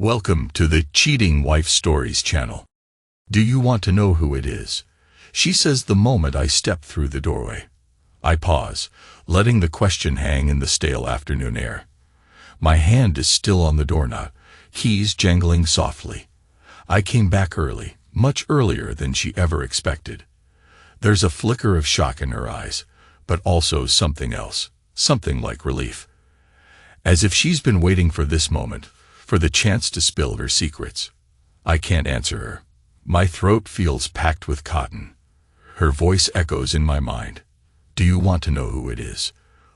Welcome to the Cheating Wife Stories channel. Do you want to know who it is? She says the moment I step through the doorway. I pause, letting the question hang in the stale afternoon air. My hand is still on the doorknob, keys jangling softly. I came back early, much earlier than she ever expected. There's a flicker of shock in her eyes, but also something else, something like relief. As if she's been waiting for this moment, for the chance to spill her secrets. I can't answer her. My throat feels packed with cotton. Her voice echoes in my mind. Do you want to know who it is?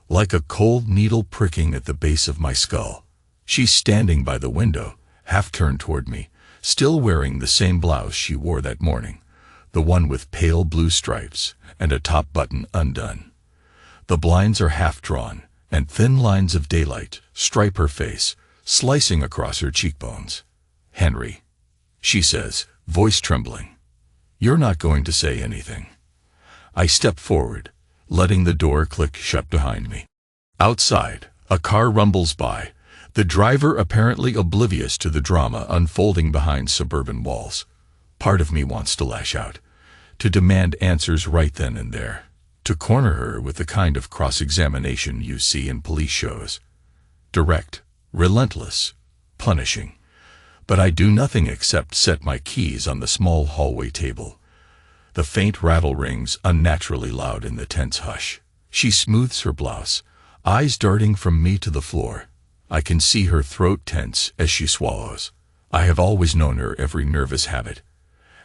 Like a cold needle pricking at the base of my skull. She's standing by the window, half turned toward me, still wearing the same blouse she wore that morning, the one with pale blue stripes and a top button undone. The blinds are half drawn, and thin lines of daylight stripe her face, slicing across her cheekbones. Henry, she says, voice trembling. You're not going to say anything. I step forward, letting the door click shut behind me. Outside, a car rumbles by, the driver apparently oblivious to the drama unfolding behind suburban walls. Part of me wants to lash out, to demand answers right then and there, to corner her with the kind of cross-examination you see in police shows. Direct, relentless, punishing. But I do nothing except set my keys on the small hallway table. The faint rattle rings unnaturally loud in the tense hush. She smooths her blouse, eyes darting from me to the floor. I can see her throat tense as she swallows. I have always known her every nervous habit.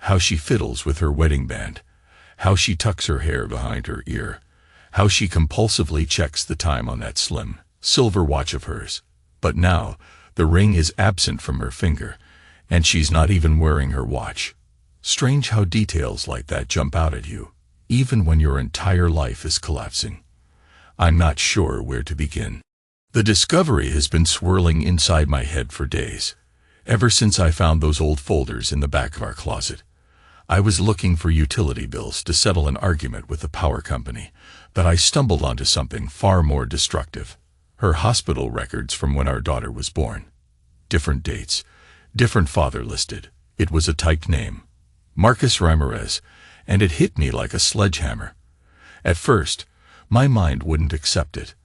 How she fiddles with her wedding band. How she tucks her hair behind her ear. How she compulsively checks the time on that slim, silver watch of hers. But now, the ring is absent from her finger, and she's not even wearing her watch. Strange how details like that jump out at you, even when your entire life is collapsing. I'm not sure where to begin. The discovery has been swirling inside my head for days, ever since I found those old folders in the back of our closet. I was looking for utility bills to settle an argument with the power company, but I stumbled onto something far more destructive. Her hospital records from when our daughter was born. Different dates, different father listed. It was a typed name, Marcus Ramirez, and it hit me like a sledgehammer. At first, my mind wouldn't accept it.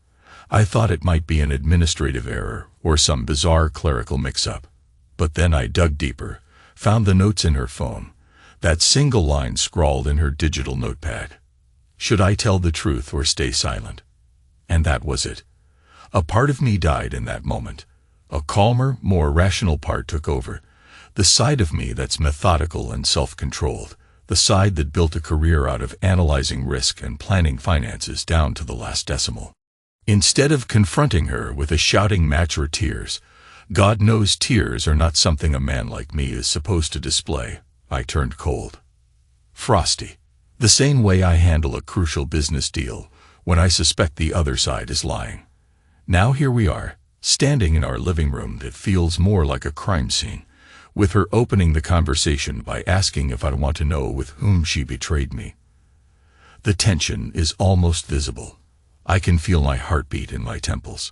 I thought it might be an administrative error or some bizarre clerical mix-up. But then I dug deeper, found the notes in her phone, that single line scrawled in her digital notepad. Should I tell the truth or stay silent? And that was it. A part of me died in that moment. A calmer, more rational part took over. The side of me that's methodical and self-controlled. The side that built a career out of analyzing risk and planning finances down to the last decimal. Instead of confronting her with a shouting match or tears, God knows tears are not something a man like me is supposed to display, I turned cold. Frosty. The same way I handle a crucial business deal when I suspect the other side is lying. Now here we are, standing in our living room that feels more like a crime scene, with her opening the conversation by asking if I want to know with whom she betrayed me. The tension is almost visible. I can feel my heartbeat in my temples.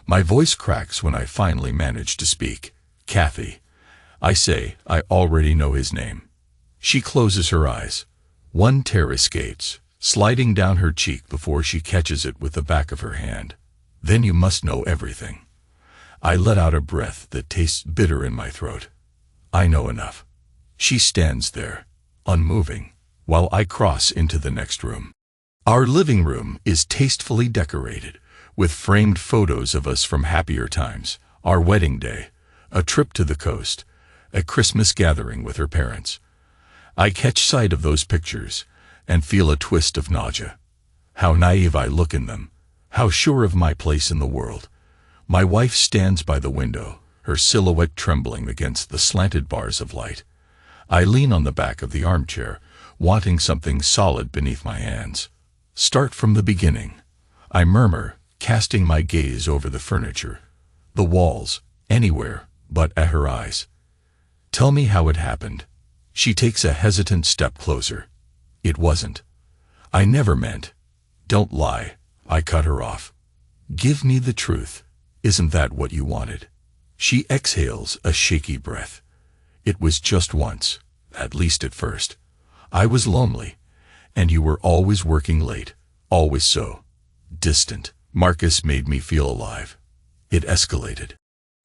My voice cracks when I finally manage to speak. Kathy. I say, I already know his name. She closes her eyes. One tear escapes, sliding down her cheek before she catches it with the back of her hand. Then you must know everything. I let out a breath that tastes bitter in my throat. I know enough. She stands there, unmoving, while I cross into the next room. Our living room is tastefully decorated, with framed photos of us from happier times, our wedding day, a trip to the coast, a Christmas gathering with her parents. I catch sight of those pictures and feel a twist of nausea. How naive I look in them. How sure of my place in the world. My wife stands by the window, her silhouette trembling against the slanted bars of light. I lean on the back of the armchair, wanting something solid beneath my hands. Start from the beginning, I murmur, casting my gaze over the furniture, the walls, anywhere but at her eyes. Tell me how it happened. She takes a hesitant step closer. It wasn't. I never meant. Don't lie. I cut her off. Give me the truth. Isn't that what you wanted? She exhales a shaky breath. It was just once, at least at first. I was lonely, and you were always working late, always so distant. Marcus made me feel alive. It escalated.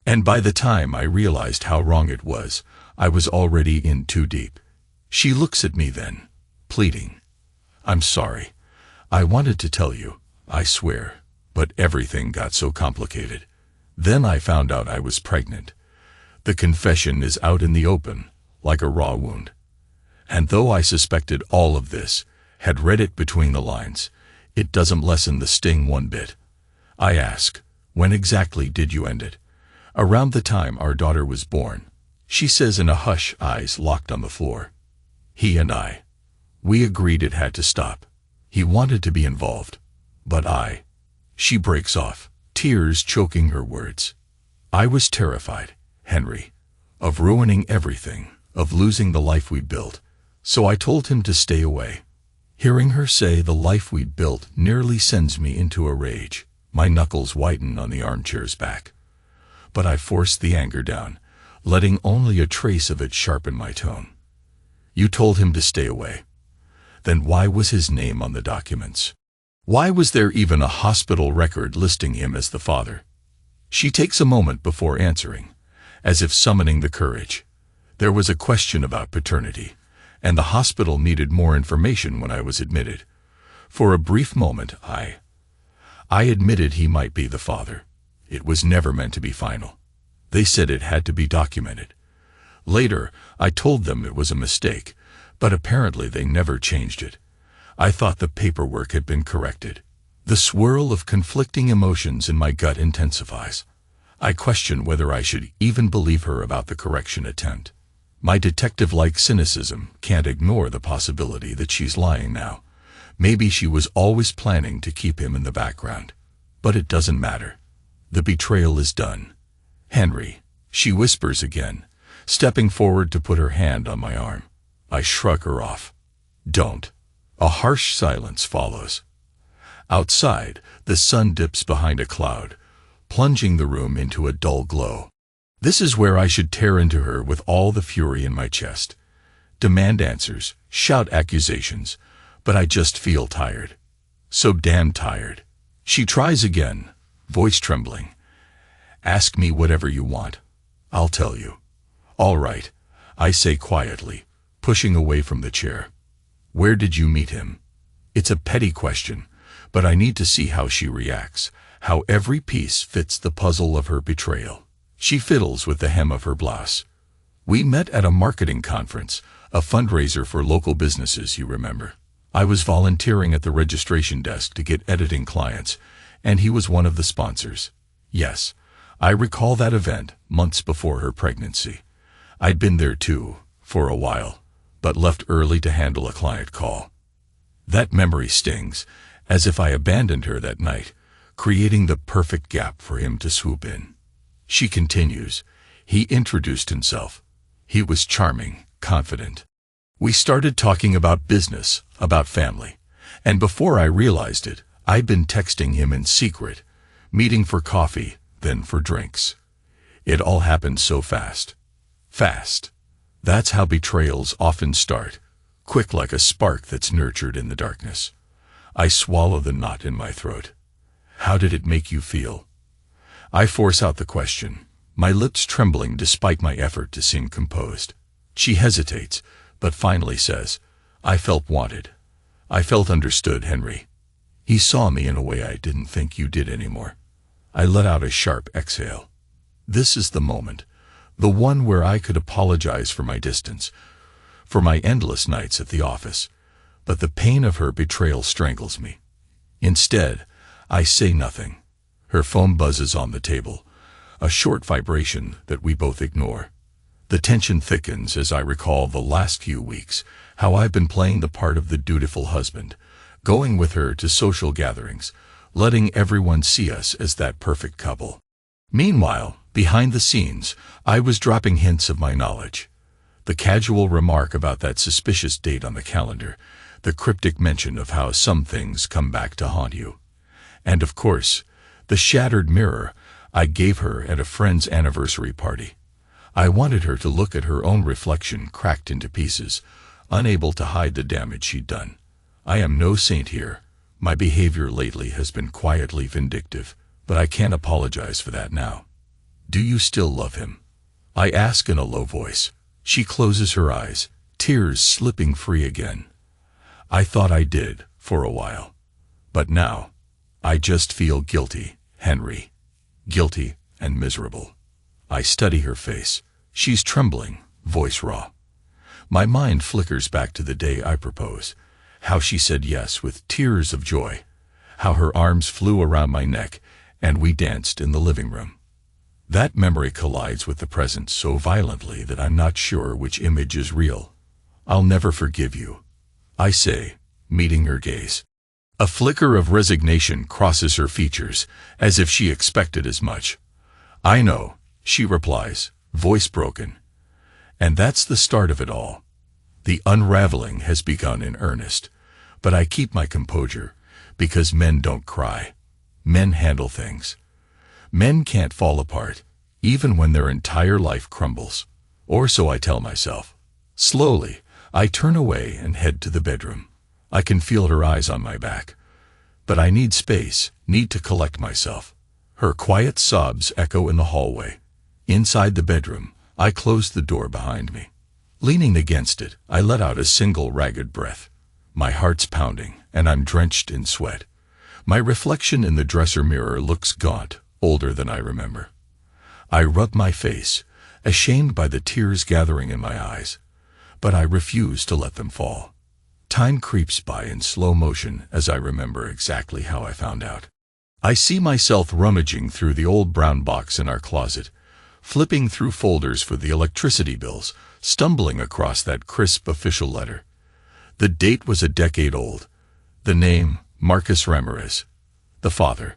And by the time I realized how wrong it was, I was already in too deep. She looks at me then, pleading. I'm sorry. I wanted to tell you, I swear, but everything got so complicated. Then I found out I was pregnant. The confession is out in the open, like a raw wound. And though I suspected all of this, had read it between the lines, it doesn't lessen the sting one bit. I ask, when exactly did you end it? Around the time our daughter was born. She says in a hush, eyes locked on the floor. He and I. We agreed it had to stop. He wanted to be involved. But I. She breaks off, tears choking her words. I was terrified, Henry, of ruining everything, of losing the life we'd built. So I told him to stay away. Hearing her say the life we'd built nearly sends me into a rage. My knuckles whiten on the armchair's back. But I forced the anger down, letting only a trace of it sharpen my tone. You told him to stay away. Then why was his name on the documents? Why was there even a hospital record listing him as the father? She takes a moment before answering, as if summoning the courage. There was a question about paternity, and the hospital needed more information when I was admitted. For a brief moment, I admitted he might be the father. It was never meant to be final. They said it had to be documented. Later, I told them it was a mistake, but apparently they never changed it. I thought the paperwork had been corrected. The swirl of conflicting emotions in my gut intensifies. I question whether I should even believe her about the correction attempt. My detective-like cynicism can't ignore the possibility that she's lying now. Maybe she was always planning to keep him in the background. But it doesn't matter. The betrayal is done. Henry, she whispers again, stepping forward to put her hand on my arm. I shrug her off. Don't. A harsh silence follows. Outside, the sun dips behind a cloud, plunging the room into a dull glow. This is where I should tear into her with all the fury in my chest. Demand answers, shout accusations, but I just feel tired. So damn tired. She tries again, voice trembling. Ask me whatever you want. I'll tell you. All right, I say quietly, pushing away from the chair. Where did you meet him? It's a petty question, but I need to see how she reacts, how every piece fits the puzzle of her betrayal. She fiddles with the hem of her blouse. We met at a marketing conference, a fundraiser for local businesses, you remember. I was volunteering at the registration desk to get editing clients, and he was one of the sponsors. Yes, I recall that event months before her pregnancy. I'd been there too, for a while, but left early to handle a client call. That memory stings, as if I abandoned her that night, creating the perfect gap for him to swoop in. She continues. He introduced himself. He was charming, confident. We started talking about business, about family, and before I realized it, I'd been texting him in secret, meeting for coffee, then for drinks. It all happened so fast. Fast. That's how betrayals often start, quick like a spark that's nurtured in the darkness. I swallow the knot in my throat. How did it make you feel? I force out the question, my lips trembling despite my effort to seem composed. She hesitates, but finally says, I felt wanted. I felt understood, Henry. He saw me in a way I didn't think you did anymore. I let out a sharp exhale. This is the moment, the one where I could apologize for my distance, for my endless nights at the office, but the pain of her betrayal strangles me. Instead, I say nothing. Her phone buzzes on the table, a short vibration that we both ignore. The tension thickens as I recall the last few weeks, how I've been playing the part of the dutiful husband, going with her to social gatherings, letting everyone see us as that perfect couple. Meanwhile, behind the scenes, I was dropping hints of my knowledge. The casual remark about that suspicious date on the calendar, the cryptic mention of how some things come back to haunt you. And of course, the shattered mirror, I gave her at a friend's anniversary party. I wanted her to look at her own reflection cracked into pieces, unable to hide the damage she'd done. I am no saint here. My behavior lately has been quietly vindictive, but I can't apologize for that now. Do you still love him? I ask in a low voice. She closes her eyes, tears slipping free again. I thought I did, for a while. But now, I just feel guilty, Henry. Guilty and miserable. I study her face. She's trembling, voice raw. My mind flickers back to the day I proposed. How she said yes with tears of joy. How her arms flew around my neck, and we danced in the living room. That memory collides with the present so violently that I'm not sure which image is real. I'll never forgive you, I say, meeting her gaze. A flicker of resignation crosses her features, as if she expected as much. I know, she replies, voice broken. And that's the start of it all. The unraveling has begun in earnest. But I keep my composure, because men don't cry. Men handle things. Men can't fall apart, even when their entire life crumbles. Or so I tell myself. Slowly, I turn away and head to the bedroom. I can feel her eyes on my back. But I need space, need to collect myself. Her quiet sobs echo in the hallway. Inside the bedroom, I close the door behind me. Leaning against it, I let out a single ragged breath. My heart's pounding, and I'm drenched in sweat. My reflection in the dresser mirror looks gaunt, older than I remember. I rub my face, ashamed by the tears gathering in my eyes. But I refuse to let them fall. Time creeps by in slow motion as I remember exactly how I found out. I see myself rummaging through the old brown box in our closet, flipping through folders for the electricity bills, stumbling across that crisp official letter. The date was a decade old. The name, Marcus Ramirez. The father.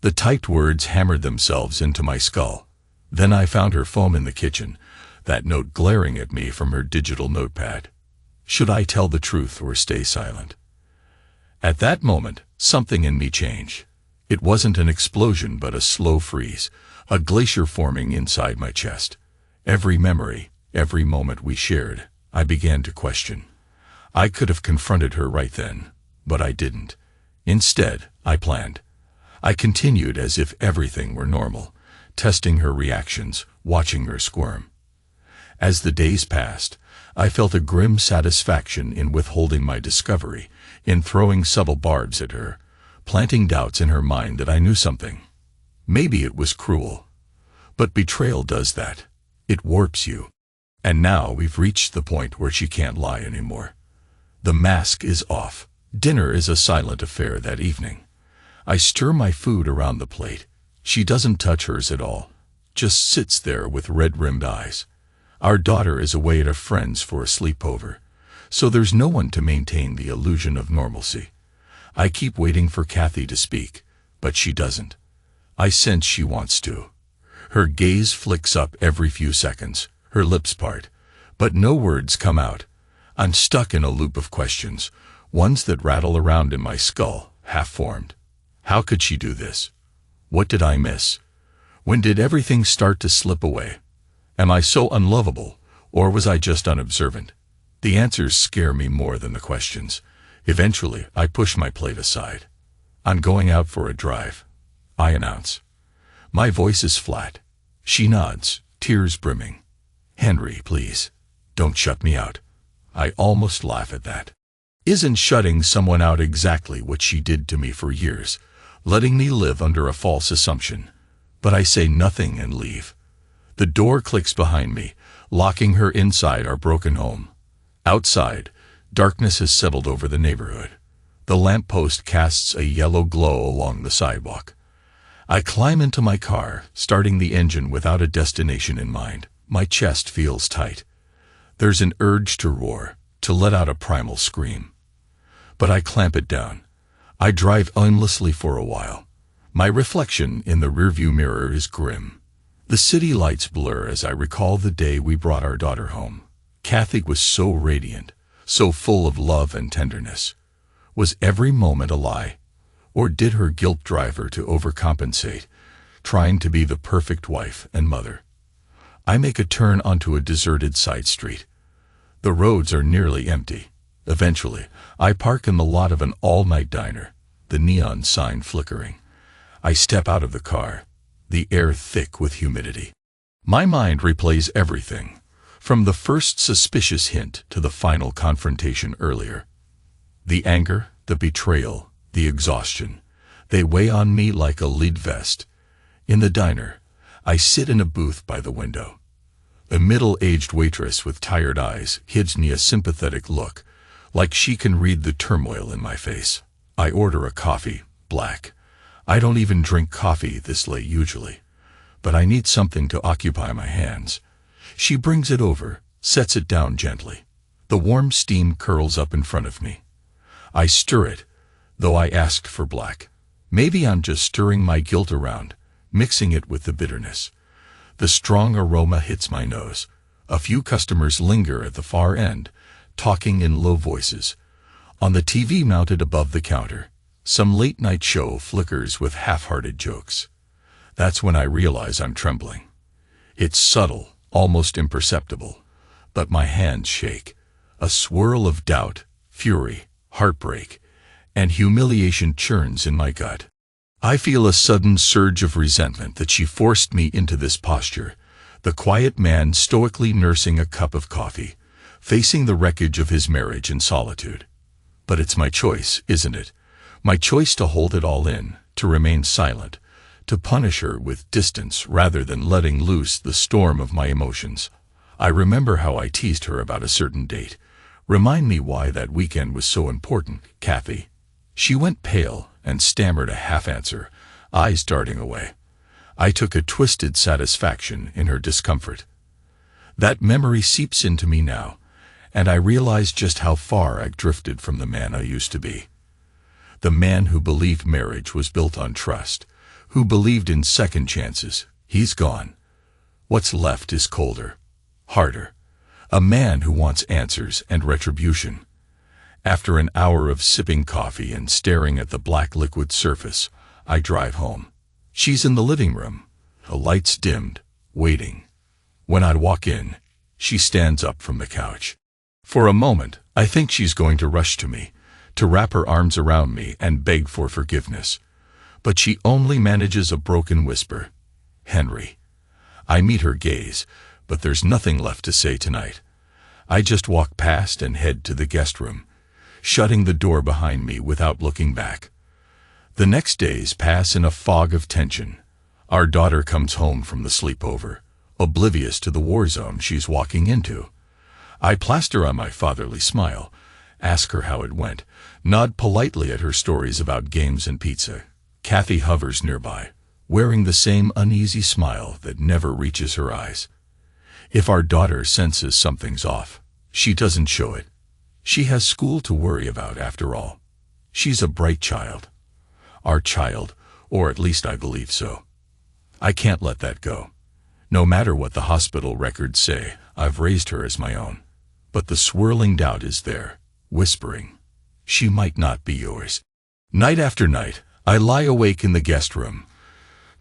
The typed words hammered themselves into my skull. Then I found her phone in the kitchen, that note glaring at me from her digital notepad. Should I tell the truth or stay silent? At that moment, something in me changed. It wasn't an explosion but a slow freeze, a glacier forming inside my chest. Every memory, every moment we shared, I began to question. I could have confronted her right then, but I didn't. Instead, I planned. I continued as if everything were normal, testing her reactions, watching her squirm. As the days passed, I felt a grim satisfaction in withholding my discovery, in throwing subtle barbs at her, planting doubts in her mind that I knew something. Maybe it was cruel. But betrayal does that. It warps you. And now we've reached the point where she can't lie anymore. The mask is off. Dinner is a silent affair that evening. I stir my food around the plate. She doesn't touch hers at all, just sits there with red-rimmed eyes. Our daughter is away at a friend's for a sleepover, so there's no one to maintain the illusion of normalcy. I keep waiting for Kathy to speak, but she doesn't. I sense she wants to. Her gaze flicks up every few seconds, her lips part, but no words come out. I'm stuck in a loop of questions, ones that rattle around in my skull, half-formed. How could she do this? What did I miss? When did everything start to slip away? Am I so unlovable, or was I just unobservant? The answers scare me more than the questions. Eventually, I push my plate aside. I'm going out for a drive, I announce. My voice is flat. She nods, tears brimming. Henry, please, don't shut me out. I almost laugh at that. Isn't shutting someone out exactly what she did to me for years, letting me live under a false assumption? But I say nothing and leave. The door clicks behind me, locking her inside our broken home. Outside, darkness has settled over the neighborhood. The lamppost casts a yellow glow along the sidewalk. I climb into my car, starting the engine without a destination in mind. My chest feels tight. There's an urge to roar, to let out a primal scream. But I clamp it down. I drive aimlessly for a while. My reflection in the rearview mirror is grim. The city lights blur as I recall the day we brought our daughter home. Kathy was so radiant, so full of love and tenderness. Was every moment a lie? Or did her guilt drive her to overcompensate, trying to be the perfect wife and mother. I make a turn onto a deserted side street. The roads are nearly empty. Eventually, I park in the lot of an all-night diner, the neon sign flickering. I step out of the car, the air thick with humidity. My mind replays everything, from the first suspicious hint to the final confrontation earlier. The anger, the betrayal, the exhaustion, they weigh on me like a lead vest. In the diner, I sit in a booth by the window. A middle-aged waitress with tired eyes gives me a sympathetic look, like she can read the turmoil in my face. I order a coffee, black. I don't even drink coffee this late usually, but I need something to occupy my hands. She brings it over, sets it down gently. The warm steam curls up in front of me. I stir it, though I asked for black. Maybe I'm just stirring my guilt around, mixing it with the bitterness. The strong aroma hits my nose. A few customers linger at the far end, talking in low voices. On the TV mounted above the counter, some late-night show flickers with half-hearted jokes. That's when I realize I'm trembling. It's subtle, almost imperceptible, but my hands shake. A swirl of doubt, fury, heartbreak, and humiliation churns in my gut. I feel a sudden surge of resentment that she forced me into this posture, the quiet man stoically nursing a cup of coffee, facing the wreckage of his marriage in solitude. But it's my choice, isn't it? My choice to hold it all in, to remain silent, to punish her with distance rather than letting loose the storm of my emotions. I remember how I teased her about a certain date. Remind me why that weekend was so important, Kathy. She went pale and stammered a half-answer, eyes darting away. I took a twisted satisfaction in her discomfort. That memory seeps into me now, and I realize just how far I've drifted from the man I used to be. The man who believed marriage was built on trust, who believed in second chances. He's gone. What's left is colder, harder. A man who wants answers and retribution. After an hour of sipping coffee and staring at the black liquid surface, I drive home. She's in the living room, the lights dimmed, waiting. When I walk in, she stands up from the couch. For a moment, I think she's going to rush to me, to wrap her arms around me and beg for forgiveness. But she only manages a broken whisper. Henry. I meet her gaze, but there's nothing left to say tonight. I just walk past and head to the guest room, shutting the door behind me without looking back. The next days pass in a fog of tension. Our daughter comes home from the sleepover, oblivious to the war zone she's walking into. I plaster on my fatherly smile, ask her how it went, nod politely at her stories about games and pizza. Kathy hovers nearby, wearing the same uneasy smile that never reaches her eyes. If our daughter senses something's off, she doesn't show it. She has school to worry about after all. She's a bright child. Our child, or at least I believe so. I can't let that go. No matter what the hospital records say, I've raised her as my own. But the swirling doubt is there, whispering, she might not be yours. Night after night, I lie awake in the guest room,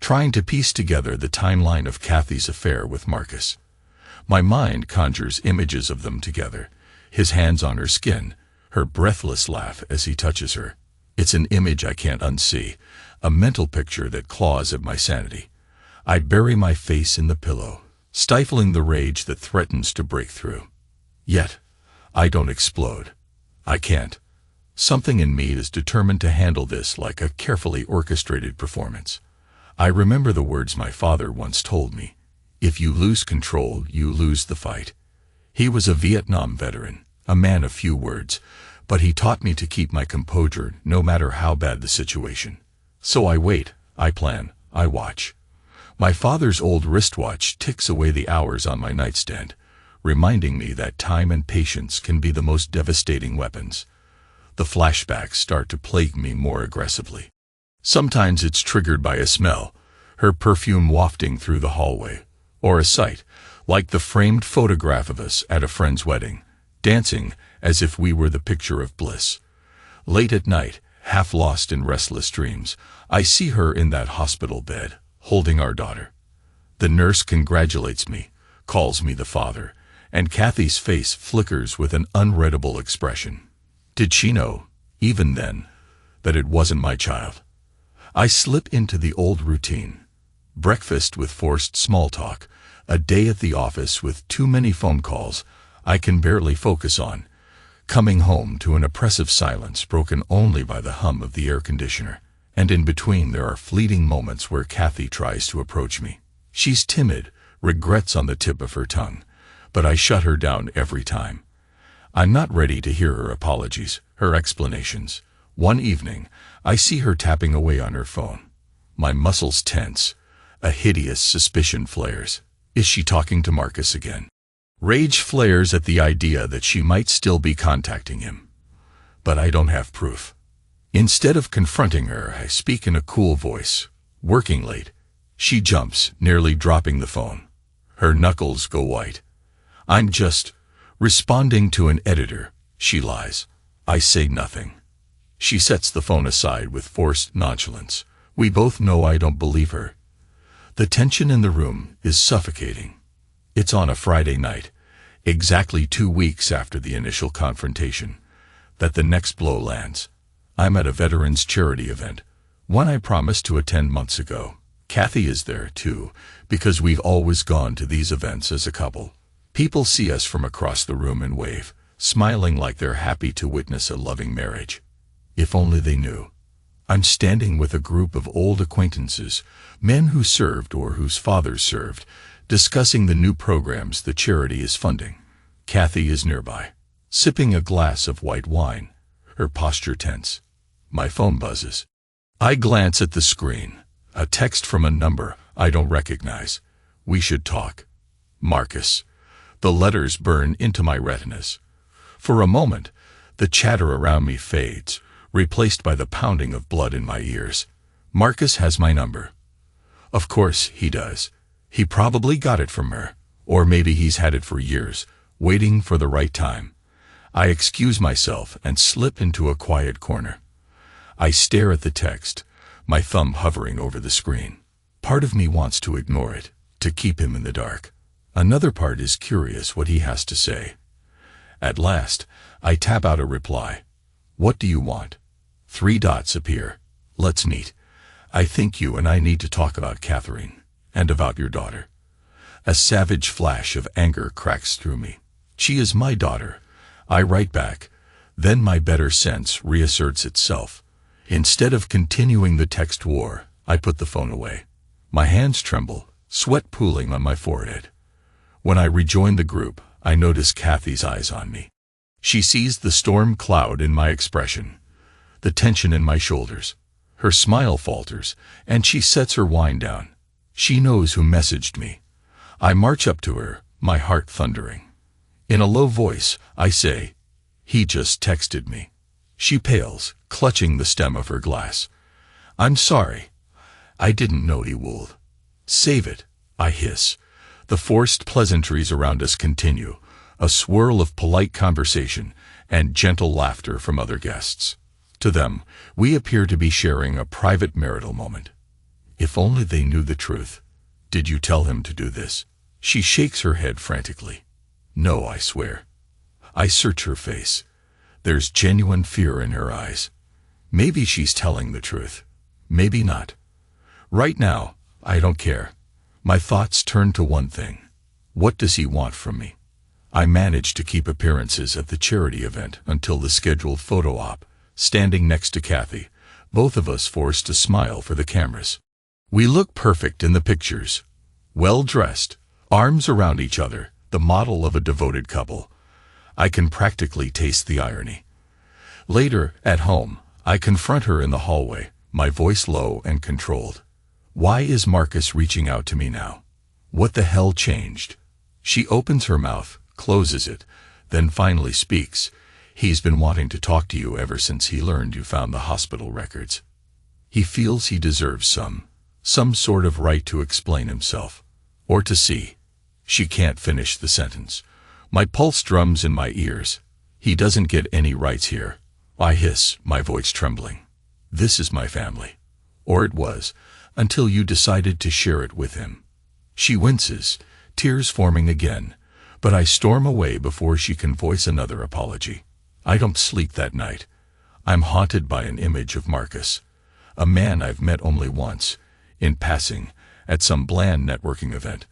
trying to piece together the timeline of Kathy's affair with Marcus. My mind conjures images of them together, his hands on her skin, her breathless laugh as he touches her. It's an image I can't unsee, a mental picture that claws at my sanity. I bury my face in the pillow, stifling the rage that threatens to break through. Yet, I don't explode. I can't. Something in me is determined to handle this like a carefully orchestrated performance. I remember the words my father once told me. If you lose control, you lose the fight. He was a Vietnam veteran, a man of few words, but he taught me to keep my composure no matter how bad the situation. So I wait, I plan, I watch. My father's old wristwatch ticks away the hours on my nightstand, reminding me that time and patience can be the most devastating weapons. The flashbacks start to plague me more aggressively. Sometimes it's triggered by a smell, her perfume wafting through the hallway, or a sight, like the framed photograph of us at a friend's wedding, dancing as if we were the picture of bliss. Late at night, half lost in restless dreams, I see her in that hospital bed, holding our daughter. The nurse congratulates me, calls me the father, and Kathy's face flickers with an unreadable expression. Did she know, even then, that it wasn't my child? I slip into the old routine. Breakfast with forced small talk, a day at the office with too many phone calls I can barely focus on, coming home to an oppressive silence broken only by the hum of the air conditioner, and in between there are fleeting moments where Kathy tries to approach me. She's timid, regrets on the tip of her tongue, but I shut her down every time. I'm not ready to hear her apologies, her explanations. One evening, I see her tapping away on her phone. My muscles tense. A hideous suspicion flares. Is she talking to Marcus again? Rage flares at the idea that she might still be contacting him. But I don't have proof. Instead of confronting her, I speak in a cool voice. Working late. She jumps, nearly dropping the phone. Her knuckles go white. I'm just responding to an editor, she lies. I say nothing. She sets the phone aside with forced nonchalance. We both know I don't believe her. The tension in the room is suffocating. It's on a Friday night, exactly 2 weeks after the initial confrontation, that the next blow lands. I'm at a veterans charity event, one I promised to attend months ago. Kathy is there, too, because we've always gone to these events as a couple. People see us from across the room and wave, smiling like they're happy to witness a loving marriage. If only they knew. I'm standing with a group of old acquaintances, men who served or whose fathers served, discussing the new programs the charity is funding. Kathy is nearby, sipping a glass of white wine, her posture tense. My phone buzzes. I glance at the screen. A text from a number I don't recognize. We should talk. Marcus. The letters burn into my retinas. For a moment, the chatter around me fades, replaced by the pounding of blood in my ears. Marcus has my number. Of course he does. He probably got it from her, or maybe he's had it for years, waiting for the right time. I excuse myself and slip into a quiet corner. I stare at the text, my thumb hovering over the screen. Part of me wants to ignore it, to keep him in the dark. Another part is curious what he has to say. At last, I tap out a reply. What do you want? 3 dots appear. Let's meet. I think you and I need to talk about Catherine, and about your daughter. A savage flash of anger cracks through me. She is my daughter. I write back. Then my better sense reasserts itself. Instead of continuing the text war, I put the phone away. My hands tremble, sweat pooling on my forehead. When I rejoin the group, I notice Kathy's eyes on me. She sees the storm cloud in my expression, the tension in my shoulders. Her smile falters, and she sets her wine down. She knows who messaged me. I march up to her, my heart thundering. In a low voice, I say, "He just texted me." She pales, clutching the stem of her glass. "I'm sorry. I didn't know he would." "Save it," I hiss. The forced pleasantries around us continue, a swirl of polite conversation and gentle laughter from other guests. To them, we appear to be sharing a private marital moment. If only they knew the truth. "Did you tell him to do this?" She shakes her head frantically. "No, I swear." I search her face. There's genuine fear in her eyes. Maybe she's telling the truth. Maybe not. Right now, I don't care. My thoughts turn to one thing. What does he want from me? I manage to keep appearances at the charity event until the scheduled photo op, standing next to Kathy, both of us forced to smile for the cameras. We look perfect in the pictures. Well-dressed, arms around each other, the model of a devoted couple. I can practically taste the irony. Later, at home, I confront her in the hallway, my voice low and controlled. Why is Marcus reaching out to me now? What the hell changed? She opens her mouth, closes it, then finally speaks. He's been wanting to talk to you ever since he learned you found the hospital records. He feels he deserves some sort of right to explain himself. Or to see. She can't finish the sentence. My pulse drums in my ears. He doesn't get any rights here. I hiss, my voice trembling. This is my family. Or it was, until you decided to share it with him. She winces, tears forming again, but I storm away before she can voice another apology. I don't sleep that night. I'm haunted by an image of Marcus, a man I've met only once, in passing, at some bland networking event,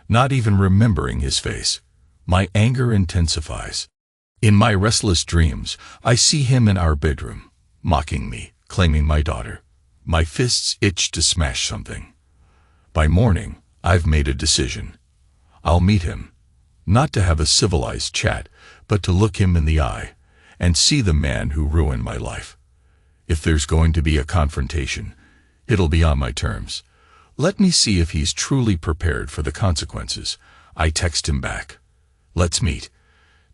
not even remembering his face. My anger intensifies. In my restless dreams, I see him in our bedroom, mocking me, claiming my daughter. My fists itch to smash something. By morning, I've made a decision. I'll meet him, not to have a civilized chat, but to look him in the eye and see the man who ruined my life. If there's going to be a confrontation, it'll be on my terms. Let me see if he's truly prepared for the consequences. I text him back. Let's meet.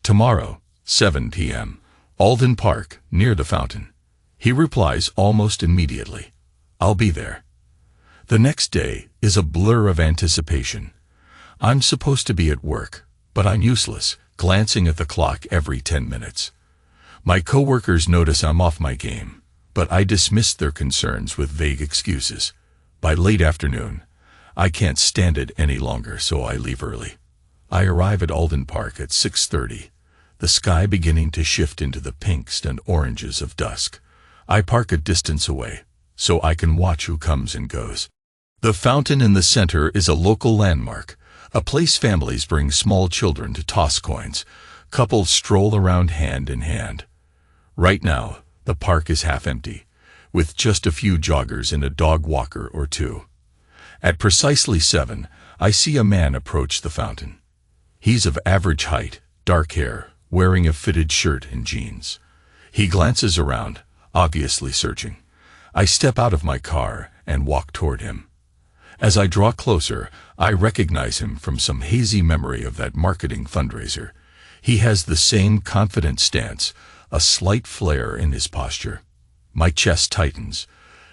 Tomorrow, 7 p.m., Alden Park, near the fountain. He replies almost immediately. I'll be there. The next day is a blur of anticipation. I'm supposed to be at work, but I'm useless, glancing at the clock every 10 minutes. My coworkers notice I'm off my game, but I dismiss their concerns with vague excuses. By late afternoon, I can't stand it any longer, so I leave early. I arrive at Alden Park at 6:30, the sky beginning to shift into the pinks and oranges of dusk. I park a distance away, so I can watch who comes and goes. The fountain in the center is a local landmark, a place families bring small children to toss coins. Couples stroll around hand in hand. Right now, the park is half empty, with just a few joggers and a dog walker or two. At precisely 7, I see a man approach the fountain. He's of average height, dark hair, wearing a fitted shirt and jeans. He glances around, obviously searching. I step out of my car and walk toward him. As I draw closer, I recognize him from some hazy memory of that marketing fundraiser. He has the same confident stance, a slight flare in his posture. My chest tightens.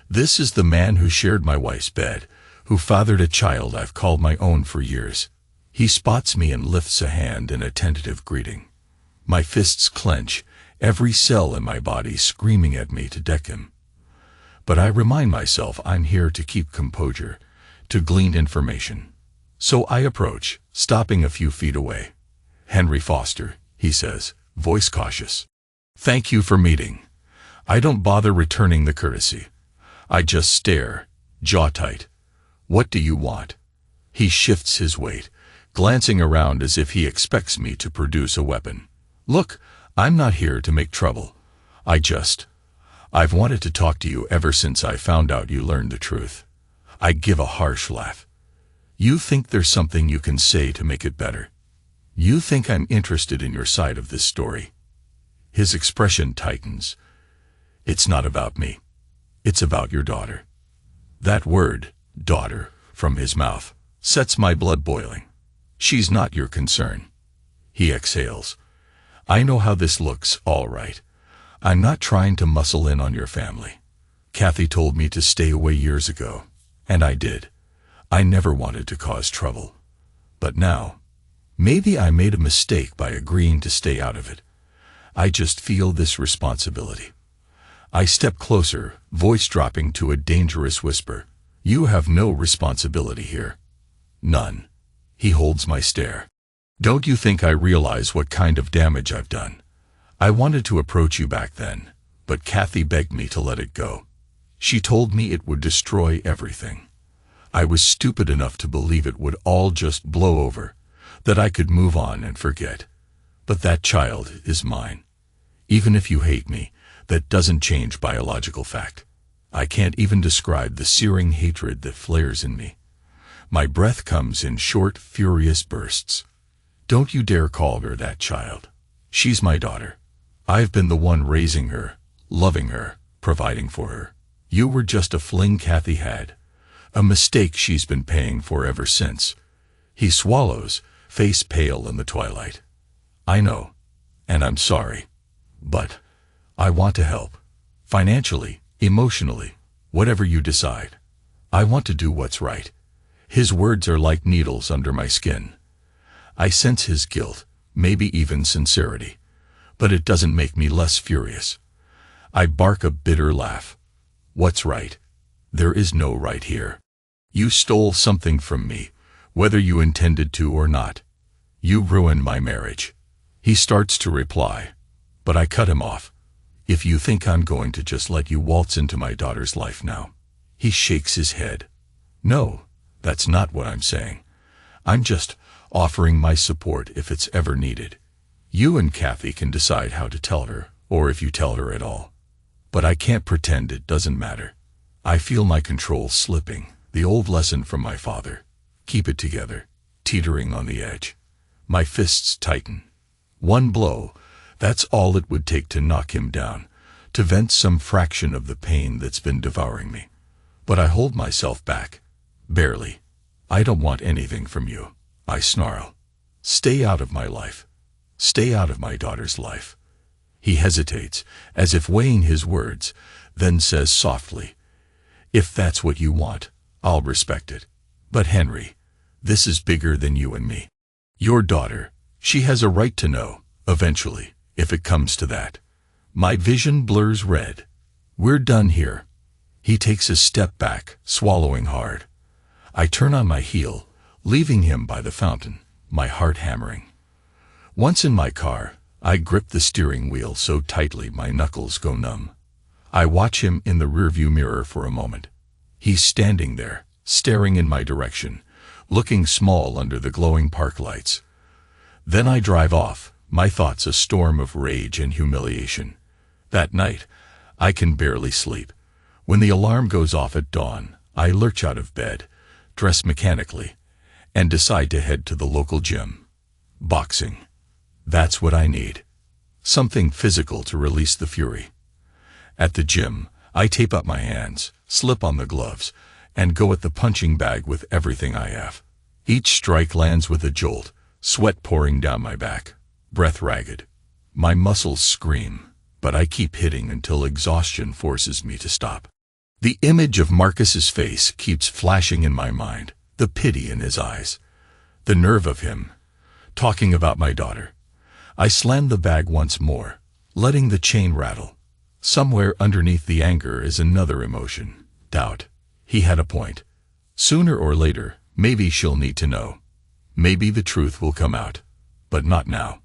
This is the man who shared my wife's bed, who fathered a child I've called my own for years. He spots me and lifts a hand in a tentative greeting. My fists clench, every cell in my body screaming at me to deck him. But I remind myself I'm here to keep composure, to glean information. So I approach, stopping a few feet away. "Henry Foster," he says, voice cautious. "Thank you for meeting." I don't bother returning the courtesy. I just stare, jaw tight. "What do you want?" He shifts his weight, glancing around as if he expects me to produce a weapon. "Look, I'm not here to make trouble. I've wanted to talk to you ever since I found out you learned the truth." I give a harsh laugh. "You think there's something you can say to make it better? You think I'm interested in your side of this story?" His expression tightens. "It's not about me. It's about your daughter." That word, daughter, from his mouth, sets my blood boiling. "She's not your concern." He exhales. "I know how this looks, all right. I'm not trying to muscle in on your family. Kathy told me to stay away years ago, and I did. I never wanted to cause trouble. But now, maybe I made a mistake by agreeing to stay out of it. I just feel this responsibility." I step closer, voice dropping to a dangerous whisper. "You have no responsibility here." "None." He holds my stare. "Don't you think I realize what kind of damage I've done? I wanted to approach you back then, but Kathy begged me to let it go. She told me it would destroy everything. I was stupid enough to believe it would all just blow over, that I could move on and forget. But that child is mine. Even if you hate me, that doesn't change biological fact. I can't even describe the searing hatred that flares in me. My breath comes in short, furious bursts. Don't you dare call her that, child. She's my daughter. I've been the one raising her, loving her, providing for her. You were just a fling Kathy had, a mistake she's been paying for ever since." He swallows, face pale in the twilight. "I know, and I'm sorry. But I want to help. Financially, emotionally, whatever you decide. I want to do what's right." His words are like needles under my skin. I sense his guilt, maybe even sincerity, but it doesn't make me less furious. I bark a bitter laugh. What's right? There is no right here. You stole something from me, whether you intended to or not. You ruined my marriage. He starts to reply, but I cut him off. If you think I'm going to just let you waltz into my daughter's life now. He shakes his head. No, that's not what I'm saying. I'm just offering my support if it's ever needed. You and Kathy can decide how to tell her, or if you tell her at all. But I can't pretend it doesn't matter. I feel my control slipping, the old lesson from my father. Keep it together, teetering on the edge. My fists tighten. One blow, that's all it would take to knock him down, to vent some fraction of the pain that's been devouring me. But I hold myself back. Barely. I don't want anything from you, I snarl. Stay out of my life. Stay out of my daughter's life. He hesitates, as if weighing his words, then says softly, if that's what you want, I'll respect it. But Henry, this is bigger than you and me. Your daughter, she has a right to know, eventually, if it comes to that. My vision blurs red. We're done here. He takes a step back, swallowing hard. I turn on my heel, leaving him by the fountain, my heart hammering. Once in my car, I grip the steering wheel so tightly my knuckles go numb. I watch him in the rearview mirror for a moment. He's standing there, staring in my direction, looking small under the glowing park lights. Then I drive off, my thoughts a storm of rage and humiliation. That night, I can barely sleep. When the alarm goes off at dawn, I lurch out of bed, dress mechanically, and decide to head to the local gym. Boxing. That's what I need. Something physical to release the fury. At the gym, I tape up my hands, slip on the gloves, and go at the punching bag with everything I have. Each strike lands with a jolt, sweat pouring down my back, breath ragged. My muscles scream, but I keep hitting until exhaustion forces me to stop. The image of Marcus's face keeps flashing in my mind, the pity in his eyes. The nerve of him, talking about my daughter. I slam the bag once more, letting the chain rattle. Somewhere underneath the anger is another emotion, doubt. He had a point. Sooner or later, maybe she'll need to know. Maybe the truth will come out. But not now.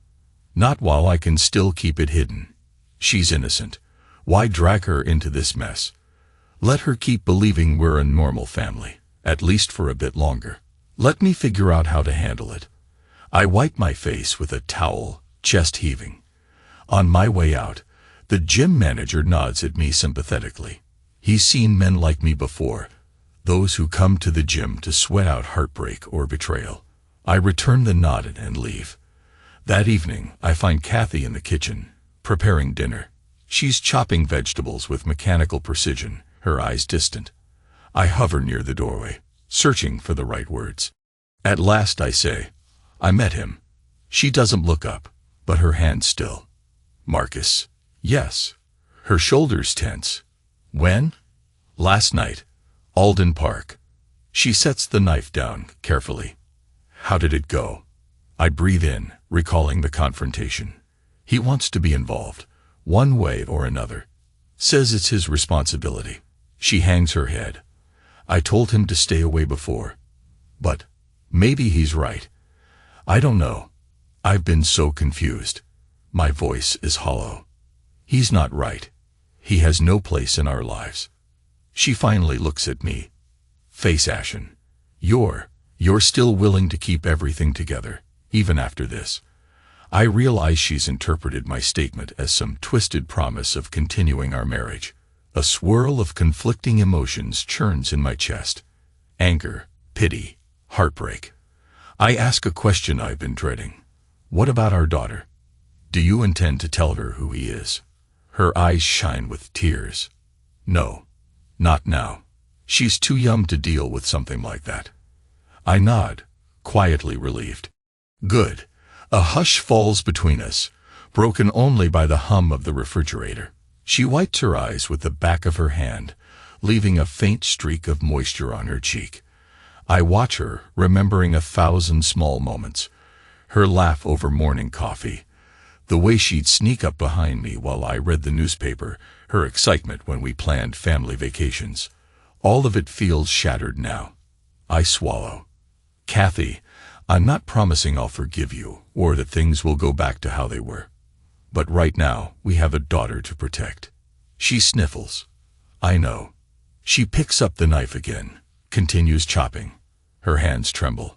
Not while I can still keep it hidden. She's innocent. Why drag her into this mess? Let her keep believing we're a normal family, at least for a bit longer. Let me figure out how to handle it. I wipe my face with a towel, chest heaving. On my way out, the gym manager nods at me sympathetically. He's seen men like me before, those who come to the gym to sweat out heartbreak or betrayal. I return the nod and leave. That evening, I find Kathy in the kitchen, preparing dinner. She's chopping vegetables with mechanical precision, her eyes distant. I hover near the doorway, searching for the right words. At last I say, I met him. She doesn't look up, but her hand still. Marcus. Yes. Her shoulders tense. When? Last night. Alden Park. She sets the knife down, carefully. How did it go? I breathe in, recalling the confrontation. He wants to be involved, one way or another. Says it's his responsibility. She hangs her head. I told him to stay away before. But maybe he's right. I don't know. I've been so confused. My voice is hollow. He's not right. He has no place in our lives. She finally looks at me. Face ashen. You're still willing to keep everything together, even after this. I realize she's interpreted my statement as some twisted promise of continuing our marriage. A swirl of conflicting emotions churns in my chest. Anger, pity, heartbreak. I ask a question I've been dreading. What about our daughter? Do you intend to tell her who he is? Her eyes shine with tears. No, not now. She's too young to deal with something like that. I nod, quietly relieved. Good. A hush falls between us, broken only by the hum of the refrigerator. She wipes her eyes with the back of her hand, leaving a faint streak of moisture on her cheek. I watch her, remembering 1,000 small moments. Her laugh over morning coffee, the way she'd sneak up behind me while I read the newspaper, her excitement when we planned family vacations. All of it feels shattered now. I swallow. Kathy, I'm not promising I'll forgive you or that things will go back to how they were. But right now, we have a daughter to protect. She sniffles. I know. She picks up the knife again, continues chopping. Her hands tremble.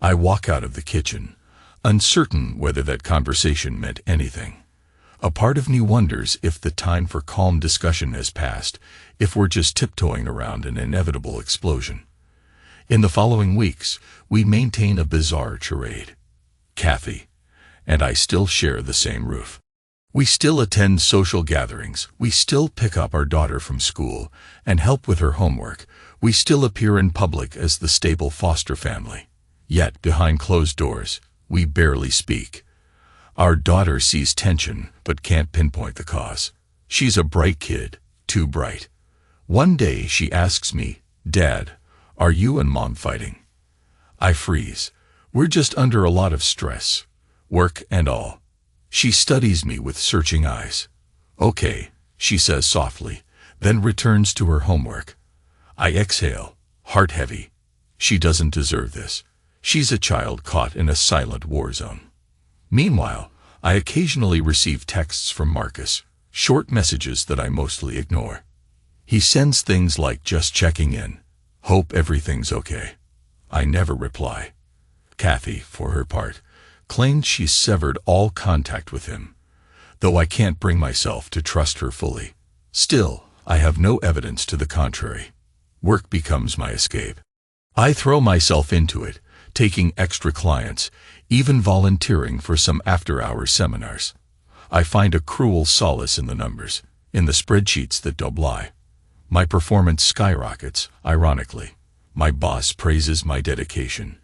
I walk out of the kitchen, uncertain whether that conversation meant anything. A part of me wonders if the time for calm discussion has passed, if we're just tiptoeing around an inevitable explosion. In the following weeks, we maintain a bizarre charade. Kathy and I still share the same roof. We still attend social gatherings. We still pick up our daughter from school and help with her homework. We still appear in public as the stable foster family. Yet, behind closed doors, we barely speak. Our daughter sees tension but can't pinpoint the cause. She's a bright kid, too bright. One day she asks me, "Dad, are you and Mom fighting?" I freeze. We're just under a lot of stress, work and all. She studies me with searching eyes. "Okay," she says softly, then returns to her homework. I exhale, heart heavy. She doesn't deserve this. She's a child caught in a silent war zone. Meanwhile, I occasionally receive texts from Marcus, short messages that I mostly ignore. He sends things like "just checking in, hope everything's okay." I never reply. Kathy, for her part, claims she's severed all contact with him, though I can't bring myself to trust her fully. Still, I have no evidence to the contrary. Work becomes my escape. I throw myself into it, taking extra clients, even volunteering for some after-hours seminars. I find a cruel solace in the numbers, in the spreadsheets that don't lie. My performance skyrockets, ironically. My boss praises my dedication.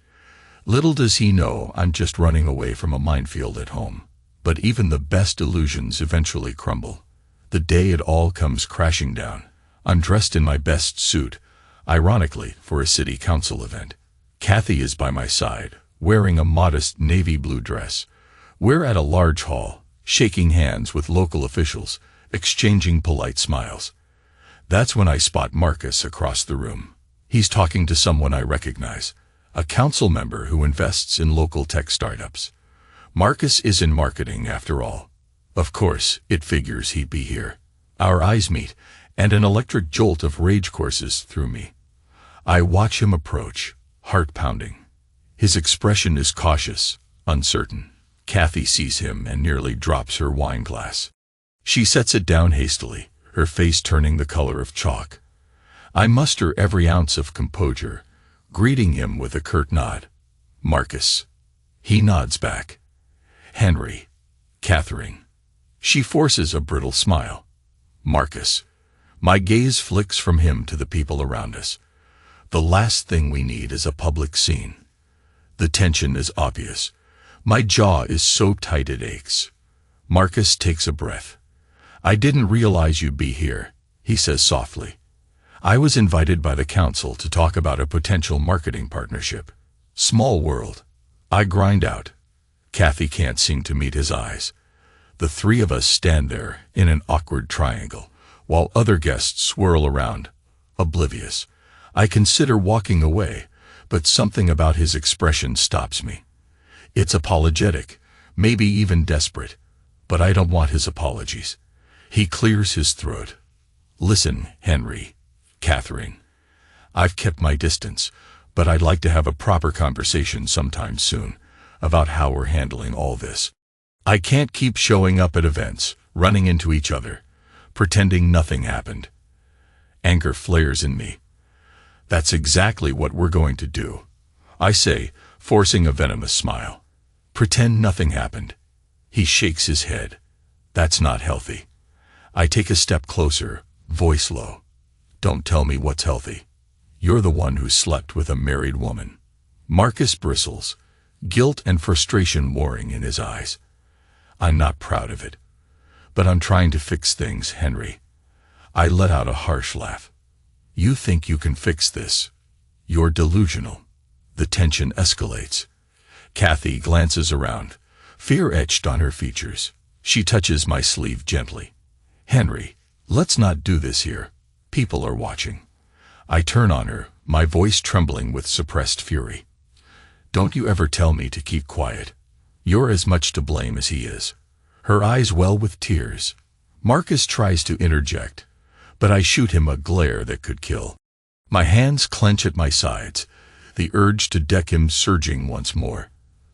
Little does he know I'm just running away from a minefield at home. But even the best illusions eventually crumble. The day it all comes crashing down, I'm dressed in my best suit, ironically for a city council event. Kathy is by my side, wearing a modest navy blue dress. We're at a large hall, shaking hands with local officials, exchanging polite smiles. That's when I spot Marcus across the room. He's talking to someone I recognize, a council member who invests in local tech startups. Marcus is in marketing after all. Of course, it figures he'd be here. Our eyes meet, and an electric jolt of rage courses through me. I watch him approach, heart pounding. His expression is cautious, uncertain. Kathy sees him and nearly drops her wine glass. She sets it down hastily, her face turning the color of chalk. I muster every ounce of composure, greeting him with a curt nod. "Marcus." He nods back. "Henry." "Catherine." She forces a brittle smile. "Marcus." My gaze flicks from him to the people around us. The last thing we need is a public scene. The tension is obvious. My jaw is so tight it aches. Marcus takes a breath. "I didn't realize you'd be here," he says softly. "I was invited by the council to talk about a potential marketing partnership." Small world. I grind out. Kathy can't seem to meet his eyes. The three of us stand there in an awkward triangle, while other guests swirl around, oblivious. I consider walking away, but something about his expression stops me. It's apologetic, maybe even desperate, but I don't want his apologies. He clears his throat. "Listen, Henry, Catherine. I've kept my distance, but I'd like to have a proper conversation sometime soon about how we're handling all this. I can't keep showing up at events, running into each other, pretending nothing happened." Anger flares in me. "That's exactly what we're going to do," I say, forcing a venomous smile. "Pretend nothing happened." He shakes his head. "That's not healthy." I take a step closer, voice low. "Don't tell me what's healthy. You're the one who slept with a married woman." Marcus bristles, guilt and frustration warring in his eyes. I'm not proud of it. But I'm trying to fix things, Henry. I let out a harsh laugh. "You think you can fix this? You're delusional." The tension escalates. Kathy glances around, fear etched on her features. She touches my sleeve gently. "Henry, let's not do this here. People are watching." I turn on her, my voice trembling with suppressed fury. "Don't you ever tell me to keep quiet. You're as much to blame as he is." Her eyes well with tears. Marcus tries to interject, but I shoot him a glare that could kill. My hands clench at my sides, the urge to deck him surging once more.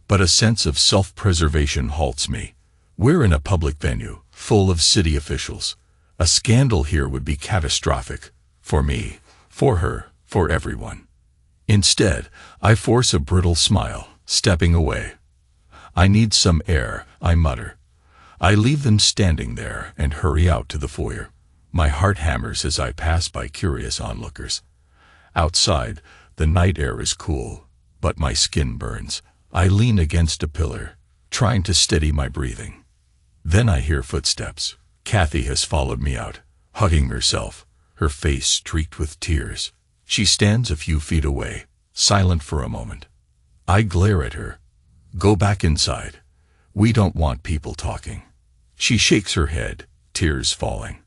But a sense of self-preservation halts me. We're in a public venue, full of city officials. A scandal here would be catastrophic. For me, for her, for everyone. Instead, I force a brittle smile, stepping away. "I need some air," I mutter. I leave them standing there and hurry out to the foyer. My heart hammers as I pass by curious onlookers. Outside, the night air is cool, but my skin burns. I lean against a pillar, trying to steady my breathing. Then I hear footsteps. Kathy has followed me out, hugging herself, her face streaked with tears. She stands a few feet away, silent for a moment. I glare at her. "Go back inside. We don't want people talking." She shakes her head, tears falling.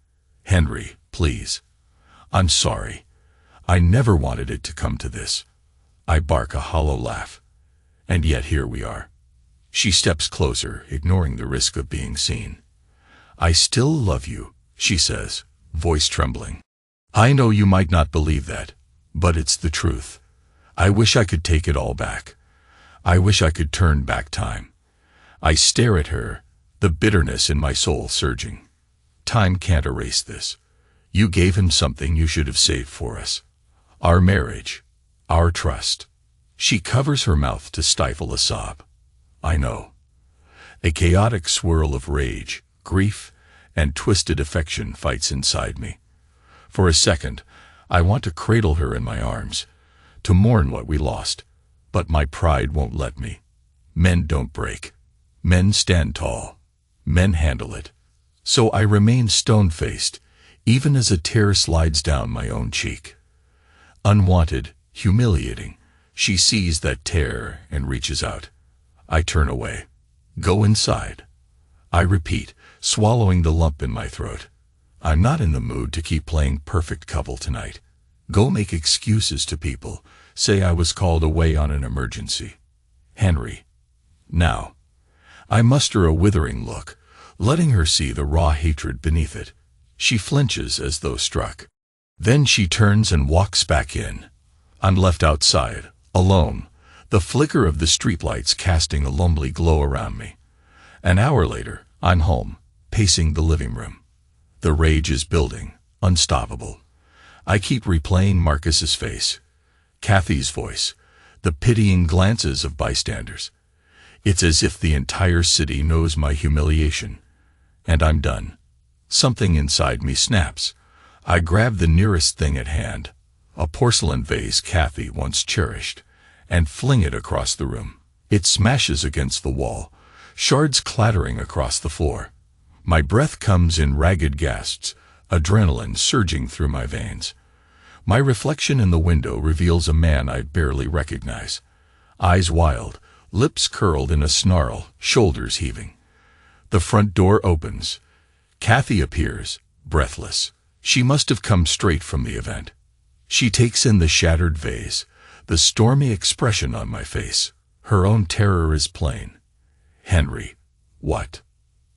"Henry, please. I'm sorry. I never wanted it to come to this." I bark a hollow laugh. "And yet here we are." She steps closer, ignoring the risk of being seen. "I still love you," she says, voice trembling. "I know you might not believe that, but it's the truth. I wish I could take it all back. I wish I could turn back time." I stare at her, the bitterness in my soul surging. "Time can't erase this. You gave him something you should have saved for us. Our marriage, our trust." She covers her mouth to stifle a sob. I know. A chaotic swirl of rage, grief, and twisted affection fights inside me. For a second, I want to cradle her in my arms, to mourn what we lost, but my pride won't let me. Men don't break. Men stand tall. Men handle it. So I remain stone-faced, even as a tear slides down my own cheek. Unwanted, humiliating, she sees that tear and reaches out. I turn away. "Go inside." I repeat, swallowing the lump in my throat. I'm not in the mood to keep playing perfect couple tonight. Go make excuses to people. Say I was called away on an emergency. Henry. Now. I muster a withering look, letting her see the raw hatred beneath it. She flinches as though struck. Then she turns and walks back in. I'm left outside, alone, the flicker of the streetlights casting a lonely glow around me. An hour later, I'm home, pacing the living room. The rage is building, unstoppable. I keep replaying Marcus's face, Kathy's voice, the pitying glances of bystanders. It's as if the entire city knows my humiliation. And I'm done. Something inside me snaps. I grab the nearest thing at hand, a porcelain vase Kathy once cherished, and fling it across the room. It smashes against the wall, shards clattering across the floor. My breath comes in ragged gasps, adrenaline surging through my veins. My reflection in the window reveals a man I barely recognize. Eyes wild, lips curled in a snarl, shoulders heaving. The front door opens. Kathy appears, breathless. She must have come straight from the event. She takes in the shattered vase, the stormy expression on my face. Her own terror is plain. Henry. What?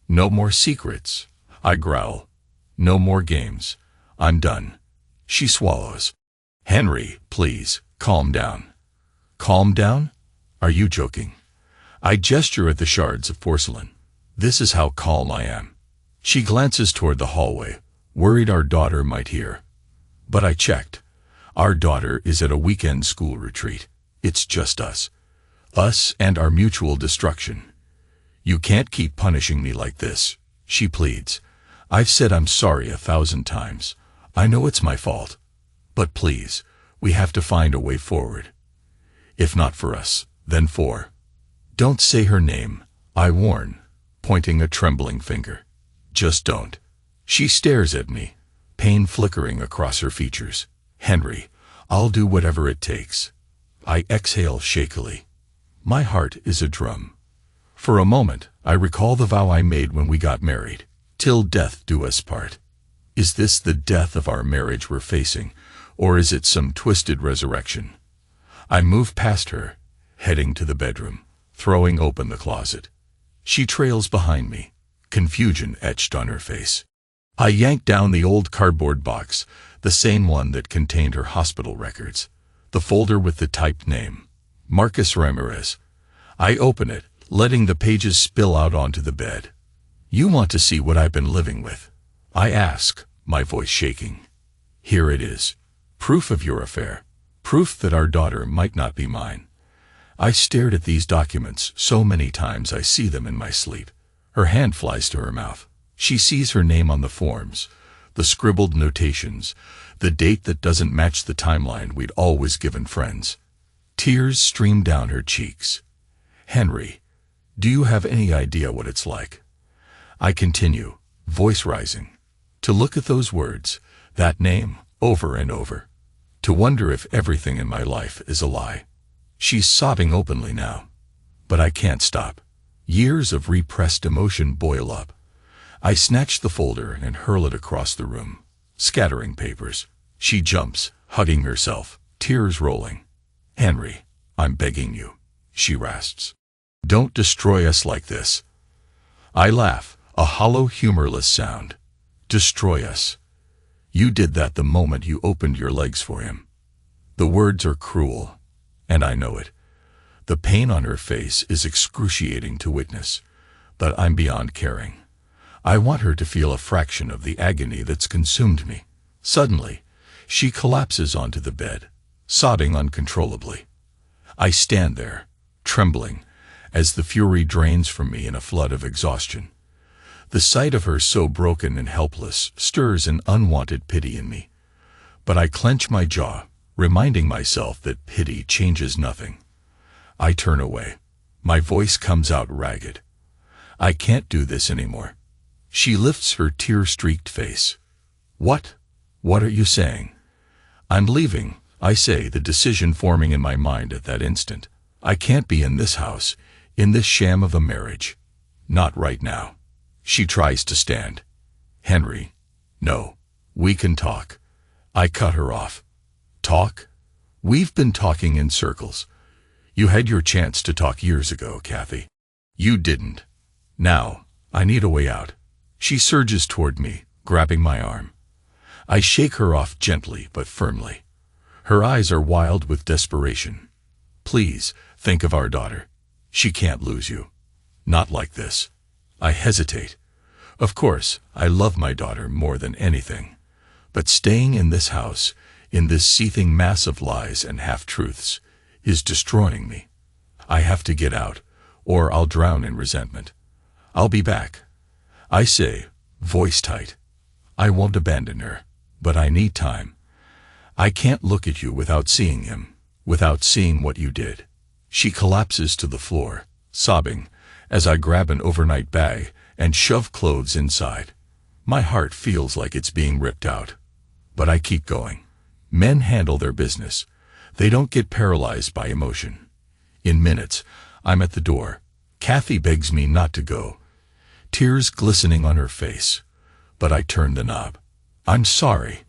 No more secrets, I growl. No more games. I'm done. She swallows. Henry, please, calm down. Calm down? Are you joking? I gesture at the shards of porcelain. This is how calm I am. She glances toward the hallway, worried our daughter might hear. But I checked. Our daughter is at a weekend school retreat. It's just us. Us and our mutual destruction. You can't keep punishing me like this, she pleads. I've said I'm sorry 1,000 times. I know it's my fault. But please, we have to find a way forward. If not for us, then for. Don't say her name, I warn, pointing a trembling finger. Just don't. She stares at me, pain flickering across her features. Henry, I'll do whatever it takes. I exhale shakily. My heart is a drum. For a moment, I recall the vow I made when we got married. Till death do us part. Is this the death of our marriage we're facing, Or is it some twisted resurrection? I move past her, heading to the bedroom, throwing open the closet. She trails behind me, confusion etched on her face. I yank down the old cardboard box, the same one that contained her hospital records, the folder with the typed name, Marcus Ramirez. I open it, letting the pages spill out onto the bed. "You want to see what I've been living with?" I ask, my voice shaking. "Here it is. Proof of your affair. Proof that our daughter might not be mine." I stared at these documents so many times I see them in my sleep. Her hand flies to her mouth. She sees her name on the forms, the scribbled notations, the date that doesn't match the timeline we'd always given friends. Tears stream down her cheeks. "Henry, do you have any idea what it's like?" I continue, voice rising, to look at those words, that name, over and over, to wonder if everything in my life is a lie. She's sobbing openly now, but I can't stop. Years of repressed emotion boil up. I snatch the folder and hurl it across the room, scattering papers. She jumps, hugging herself, tears rolling. "Henry, I'm begging you," she rasps. "Don't destroy us like this." I laugh, a hollow, humorless sound. "Destroy us? You did that the moment you opened your legs for him." The words are cruel, and I know it. The pain on her face is excruciating to witness, but I'm beyond caring. I want her to feel a fraction of the agony that's consumed me. Suddenly, she collapses onto the bed, sobbing uncontrollably. I stand there, trembling, as the fury drains from me in a flood of exhaustion. The sight of her so broken and helpless stirs an unwanted pity in me. But I clench my jaw, reminding myself that pity changes nothing. I turn away. My voice comes out ragged. "I can't do this anymore." She lifts her tear-streaked face. What are you saying?" "I'm leaving," I say, the decision forming in my mind at that instant. "I can't be in this house, in this sham of a marriage. Not right now." She tries to stand. "Henry, no. We can talk." I cut her off. "Talk? We've been talking in circles. You had your chance to talk years ago, Kathy. You didn't. Now, I need a way out." She surges toward me, grabbing my arm. I shake her off gently but firmly. Her eyes are wild with desperation. "Please, think of our daughter. She can't lose you. Not like this." I hesitate. Of course, I love my daughter more than anything. But staying in this house, in this seething mass of lies and half-truths, is destroying me. I have to get out, or I'll drown in resentment. "I'll be back," I say, voice tight. I won't abandon her, but I need time. I can't look at you without seeing him, without seeing what you did. She collapses to the floor, sobbing, as I grab an overnight bag and shove clothes inside. My heart feels like it's being ripped out. But I keep going. Men handle their business. They don't get paralyzed by emotion. In minutes, I'm at the door. Kathy begs me not to go, tears glistening on her face. But I turn the knob. "I'm sorry,"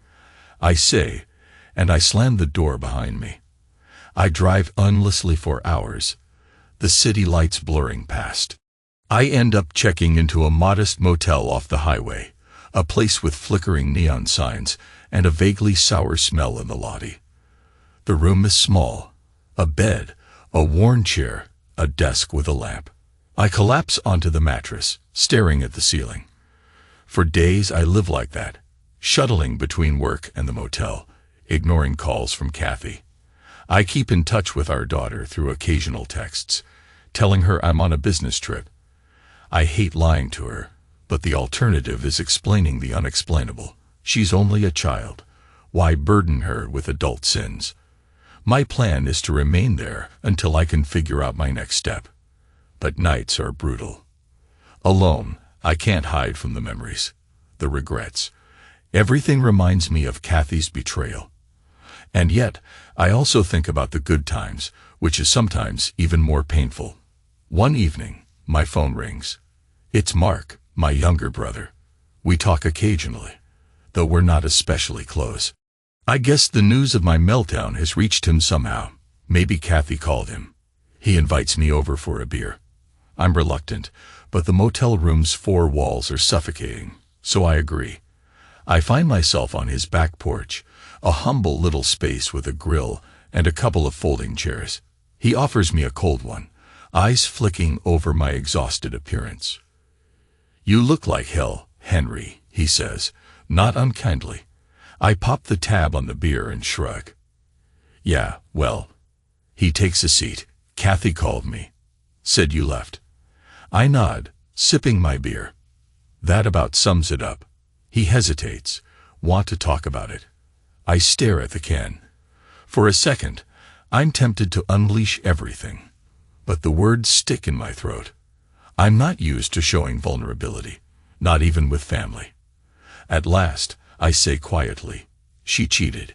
I say, and I slam the door behind me. I drive endlessly for hours, the city lights blurring past. I end up checking into a modest motel off the highway, a place with flickering neon signs and a vaguely sour smell in the lobby. The room is small. A bed, a worn chair, a desk with a lamp. I collapse onto the mattress, staring at the ceiling. For days I live like that, shuttling between work and the motel, ignoring calls from Kathy. I keep in touch with our daughter through occasional texts, telling her I'm on a business trip. I hate lying to her, but the alternative is explaining the unexplainable. She's only a child. Why burden her with adult sins? My plan is to remain there until I can figure out my next step. But nights are brutal. Alone, I can't hide from the memories, the regrets. Everything reminds me of Kathy's betrayal. And yet, I also think about the good times, which is sometimes even more painful. One evening, my phone rings. It's Mark, my younger brother. We talk occasionally, though we're not especially close. I guess the news of my meltdown has reached him somehow. Maybe Kathy called him. He invites me over for a beer. I'm reluctant, but the motel room's four walls are suffocating, so I agree. I find myself on his back porch, a humble little space with a grill and a couple of folding chairs. He offers me a cold one, eyes flicking over my exhausted appearance. "You look like hell, Henry," he says, not unkindly. I pop the tab on the beer and shrug. "Yeah, well." He takes a seat. "Kathy called me. Said you left." I nod, sipping my beer. That about sums it up. He hesitates. Want to talk about it? I stare at the can. For a second, I'm tempted to unleash everything. But the words stick in my throat. I'm not used to showing vulnerability, not even with family. At last, I say quietly, "She cheated.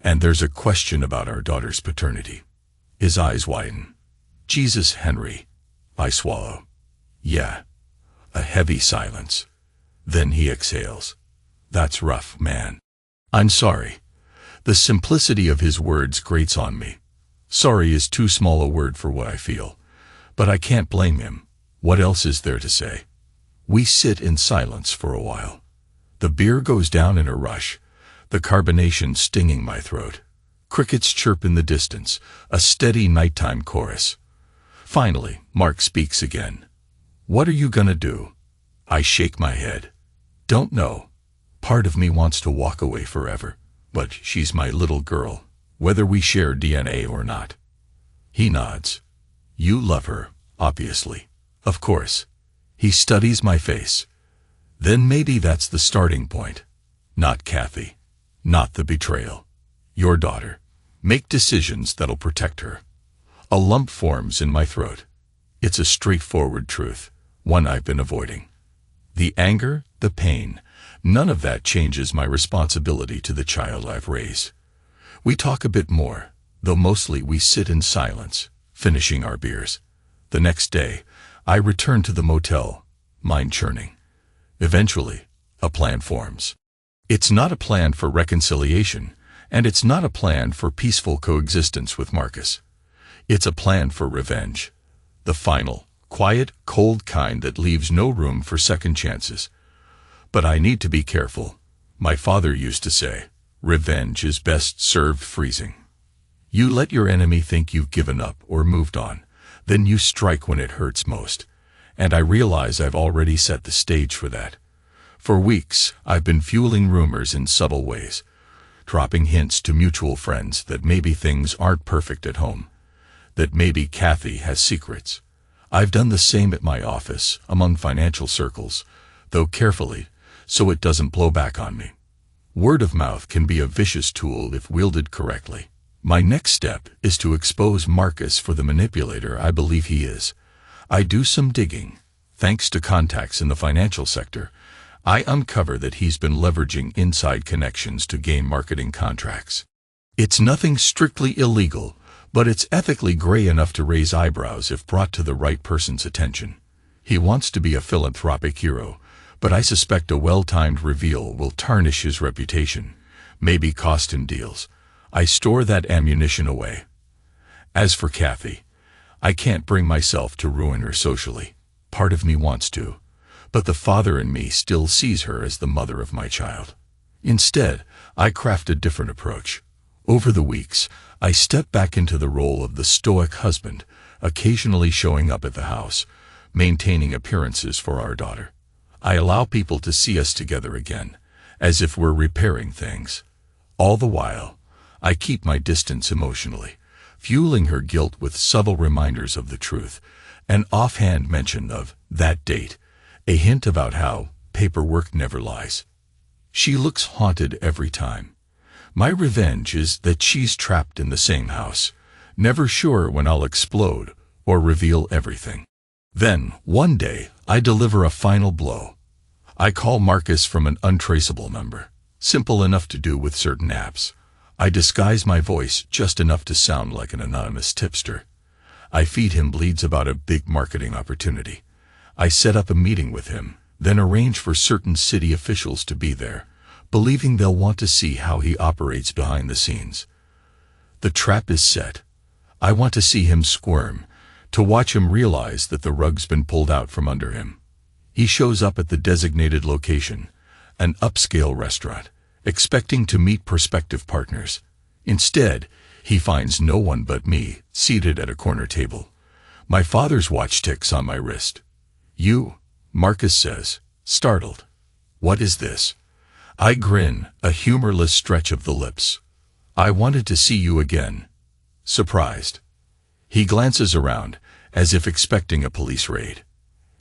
And there's a question about our daughter's paternity." His eyes widen. "Jesus, Henry." I swallow. "Yeah." A heavy silence. Then he exhales. "That's rough, man." I'm sorry. The simplicity of his words grates on me. Sorry is too small a word for what I feel. But I can't blame him. What else is there to say? We sit in silence for a while. The beer goes down in a rush, the carbonation stinging my throat. Crickets chirp in the distance, a steady nighttime chorus. Finally, Mark speaks again. "What are you gonna do?" I shake my head. "Don't know. Part of me wants to walk away forever, but she's my little girl, whether we share DNA or not." He nods. "You love her, obviously." "Of course." He studies my face. "Then maybe that's the starting point. Not Kathy. Not the betrayal. Your daughter. Make decisions that'll protect her." A lump forms in my throat. It's a straightforward truth, one I've been avoiding. The anger, the pain, none of that changes my responsibility to the child I've raised. We talk a bit more, though mostly we sit in silence, finishing our beers. The next day, I return to the motel, mind churning. Eventually, a plan forms. It's not a plan for reconciliation, and it's not a plan for peaceful coexistence with Marcus. It's a plan for revenge. The final, quiet, cold kind that leaves no room for second chances. But I need to be careful. My father used to say, "Revenge is best served freezing." You let your enemy think you've given up or moved on, then you strike when it hurts most. And I realize I've already set the stage for that. For weeks, I've been fueling rumors in subtle ways, dropping hints to mutual friends that maybe things aren't perfect at home, that maybe Kathy has secrets. I've done the same at my office, among financial circles, though carefully, so it doesn't blow back on me. Word of mouth can be a vicious tool if wielded correctly. My next step is to expose Marcus for the manipulator I believe he is. I do some digging. Thanks to contacts in the financial sector, I uncover that he's been leveraging inside connections to gain marketing contracts. It's nothing strictly illegal, but it's ethically gray enough to raise eyebrows if brought to the right person's attention. He wants to be a philanthropic hero, but I suspect a well-timed reveal will tarnish his reputation, maybe cost him deals. I store that ammunition away. As for Kathy, I can't bring myself to ruin her socially. Part of me wants to, but the father in me still sees her as the mother of my child. Instead, I craft a different approach. Over the weeks, I step back into the role of the stoic husband, occasionally showing up at the house, maintaining appearances for our daughter. I allow people to see us together again, as if we're repairing things. All the while, I keep my distance emotionally, fueling her guilt with subtle reminders of the truth, an offhand mention of that date, a hint about how paperwork never lies. She looks haunted every time. My revenge is that she's trapped in the same house, never sure when I'll explode or reveal everything. Then, one day, I deliver a final blow. I call Marcus from an untraceable number, simple enough to do with certain apps. I disguise my voice just enough to sound like an anonymous tipster. I feed him leads about a big marketing opportunity. I set up a meeting with him, then arrange for certain city officials to be there, believing they'll want to see how he operates behind the scenes. The trap is set. I want to see him squirm, to watch him realize that the rug's been pulled out from under him. He shows up at the designated location, an upscale restaurant, expecting to meet prospective partners. Instead, he finds no one but me, seated at a corner table. My father's watch ticks on my wrist. "You?" Marcus says, startled. "What is this?" I grin, a humorless stretch of the lips. "I wanted to see you again." Surprised. He glances around, as if expecting a police raid.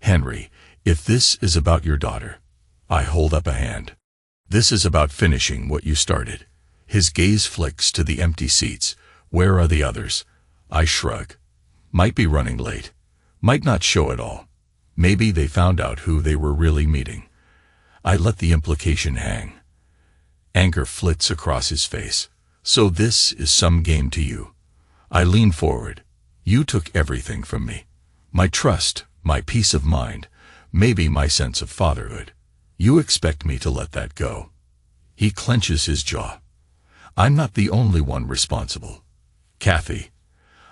"Henry, if this is about your daughter..." I hold up a hand. "This is about finishing what you started." His gaze flicks to the empty seats. "Where are the others?" I shrug. "Might be running late. Might not show at all. Maybe they found out who they were really meeting." I let the implication hang. Anger flits across his face. "So this is some game to you." I lean forward. "You took everything from me. My trust, my peace of mind, maybe my sense of fatherhood. You expect me to let that go?" He clenches his jaw. "I'm not the only one responsible. Kathy."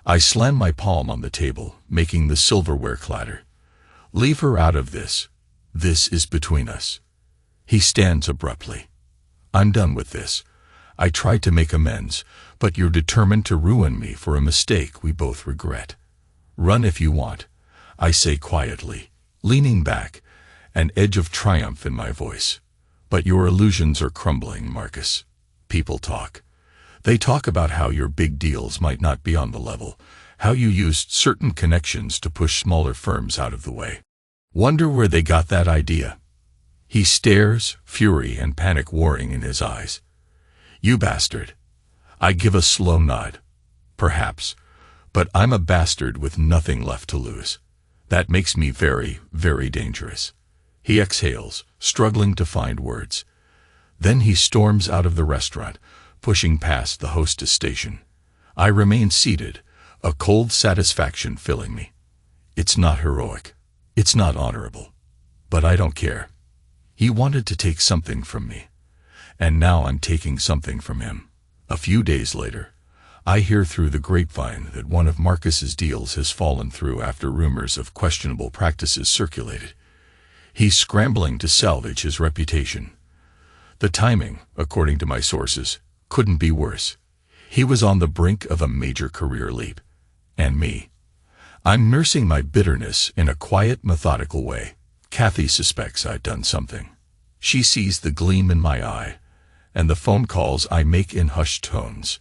I slam my palm on the table, making the silverware clatter. "Leave her out of this. This is between us." He stands abruptly. "I'm done with this. I tried to make amends, but you're determined to ruin me for a mistake we both regret. Run if you want," I say quietly, leaning back, an edge of triumph in my voice. "But your illusions are crumbling, Marcus. People talk. They talk about how your big deals might not be on the level, how you used certain connections to push smaller firms out of the way. Wonder where they got that idea." He stares, fury and panic warring in his eyes. "You bastard." I give a slow nod. "Perhaps, but I'm a bastard with nothing left to lose. That makes me very, very dangerous." He exhales, struggling to find words. Then he storms out of the restaurant, pushing past the hostess station. I remain seated, a cold satisfaction filling me. It's not heroic. It's not honorable. But I don't care. He wanted to take something from me, and now I'm taking something from him. A few days later, I hear through the grapevine that one of Marcus's deals has fallen through after rumors of questionable practices circulated. He's scrambling to salvage his reputation. The timing, according to my sources, couldn't be worse. He was on the brink of a major career leap. And me. I'm nursing my bitterness in a quiet, methodical way. Kathy suspects I've done something. She sees the gleam in my eye, and the phone calls I make in hushed tones.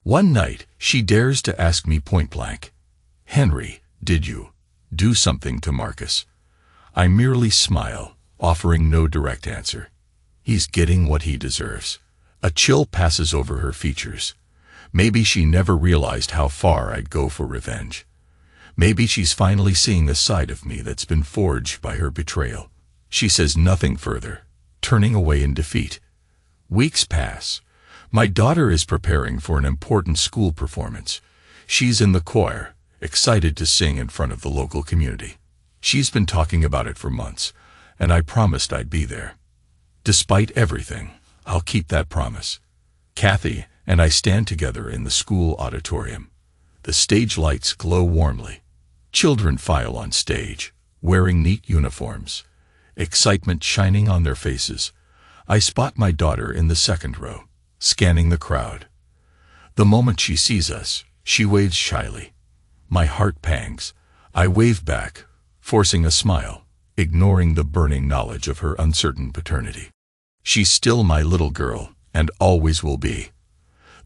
One night, she dares to ask me point blank, "Henry, did you do something to Marcus?" I merely smile, offering no direct answer. He's getting what he deserves. A chill passes over her features. Maybe she never realized how far I'd go for revenge. Maybe she's finally seeing a side of me that's been forged by her betrayal. She says nothing further, turning away in defeat. Weeks pass. My daughter is preparing for an important school performance. She's in the choir, excited to sing in front of the local community. She's been talking about it for months, and I promised I'd be there. Despite everything, I'll keep that promise. Kathy and I stand together in the school auditorium. The stage lights glow warmly. Children file on stage, wearing neat uniforms, excitement shining on their faces. I spot my daughter in the second row, scanning the crowd. The moment she sees us, she waves shyly. My heart pangs. I wave back, forcing a smile, ignoring the burning knowledge of her uncertain paternity. She's still my little girl, and always will be.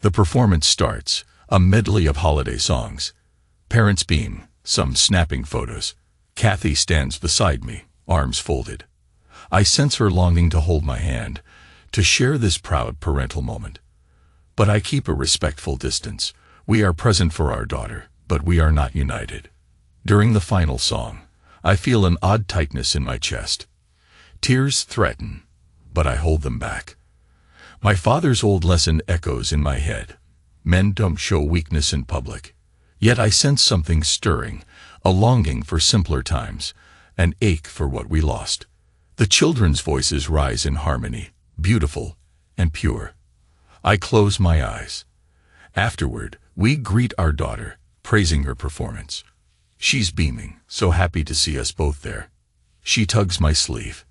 The performance starts, a medley of holiday songs. Parents beam, some snapping photos. Kathy stands beside me, arms folded. I sense her longing to hold my hand, to share this proud parental moment. But I keep a respectful distance. We are present for our daughter, but we are not united. During the final song, I feel an odd tightness in my chest. Tears threaten, but I hold them back. My father's old lesson echoes in my head. Men don't show weakness in public. Yet I sense something stirring, a longing for simpler times, an ache for what we lost. The children's voices rise in harmony, beautiful, and pure. I close my eyes. Afterward, we greet our daughter, praising her performance. She's beaming, so happy to see us both there. She tugs my sleeve.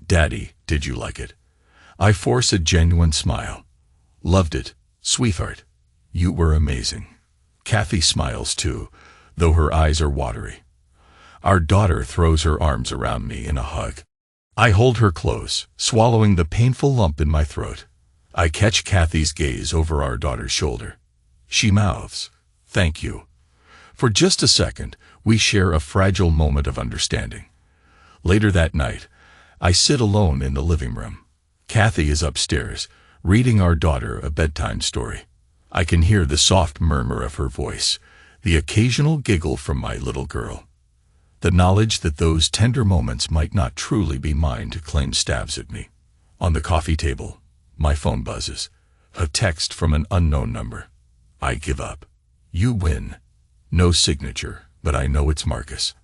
"Daddy, did you like it?" I force a genuine smile. "Loved it, sweetheart. You were amazing." Kathy smiles too, though her eyes are watery. Our daughter throws her arms around me in a hug. I hold her close, swallowing the painful lump in my throat. I catch Kathy's gaze over our daughter's shoulder. She mouths, "Thank you." For just a second, we share a fragile moment of understanding. Later that night, I sit alone in the living room. Kathy is upstairs, reading our daughter a bedtime story. I can hear the soft murmur of her voice, the occasional giggle from my little girl. The knowledge that those tender moments might not truly be mine to claim stabs at me. On the coffee table, my phone buzzes. A text from an unknown number. I give up. "You win." No signature, but I know it's Marcus.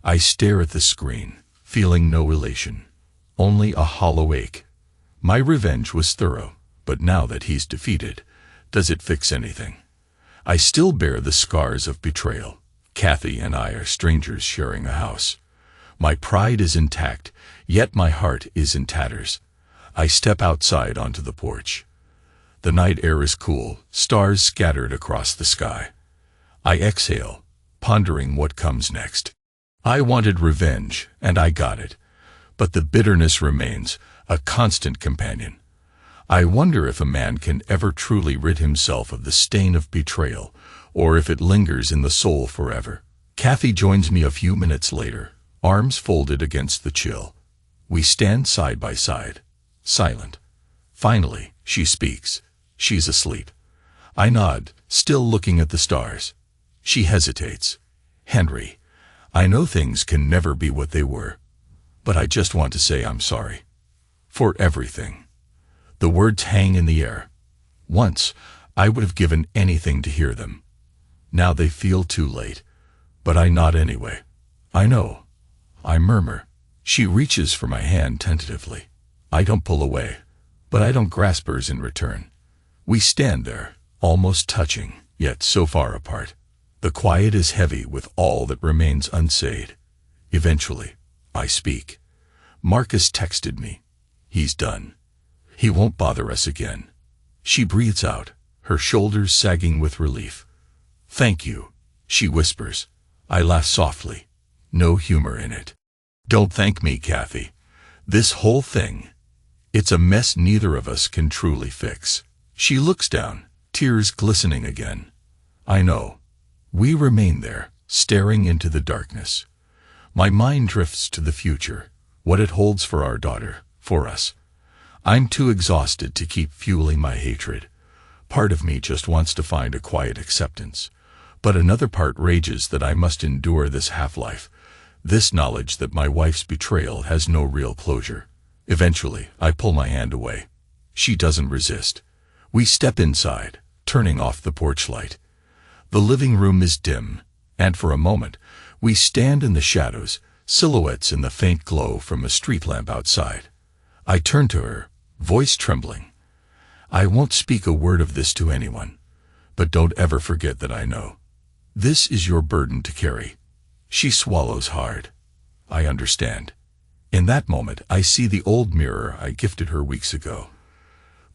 I stare at the screen, feeling no elation, only a hollow ache. My revenge was thorough, but now that he's defeated, does it fix anything? I still bear the scars of betrayal. Kathy and I are strangers sharing a house. My pride is intact, yet my heart is in tatters. I step outside onto the porch. The night air is cool, stars scattered across the sky. I exhale, pondering what comes next. I wanted revenge, and I got it. But the bitterness remains, a constant companion. I wonder if a man can ever truly rid himself of the stain of betrayal, or if it lingers in the soul forever. Kathy joins me a few minutes later, arms folded against the chill. We stand side by side, silent. Finally, she speaks. She's asleep. I nod, still looking at the stars. She hesitates. "Henry, I know things can never be what they were, but I just want to say I'm sorry. For everything." The words hang in the air. Once, I would have given anything to hear them. Now they feel too late, but I nod anyway. "I know." I murmur. She reaches for my hand tentatively. I don't pull away, but I don't grasp hers in return. We stand there, almost touching, yet so far apart. The quiet is heavy with all that remains unsaid. Eventually, I speak. "Marcus texted me. He's done. He won't bother us again." She breathes out, her shoulders sagging with relief. "Thank you," she whispers. I laugh softly. No humor in it. "Don't thank me, Kathy. This whole thing, it's a mess neither of us can truly fix." She looks down, tears glistening again. I know. We remain there, staring into the darkness. My mind drifts to the future, what it holds for our daughter, for us. I'm too exhausted to keep fueling my hatred. Part of me just wants to find a quiet acceptance, but another part rages that I must endure this half-life, this knowledge that my wife's betrayal has no real closure. Eventually, I pull my hand away. She doesn't resist. We step inside, turning off the porch light. The living room is dim, and for a moment, we stand in the shadows, silhouettes in the faint glow from a street lamp outside. I turn to her, voice trembling. "I won't speak a word of this to anyone, but don't ever forget that I know. This is your burden to carry." She swallows hard. I understand. In that moment, I see the old mirror I gifted her weeks ago.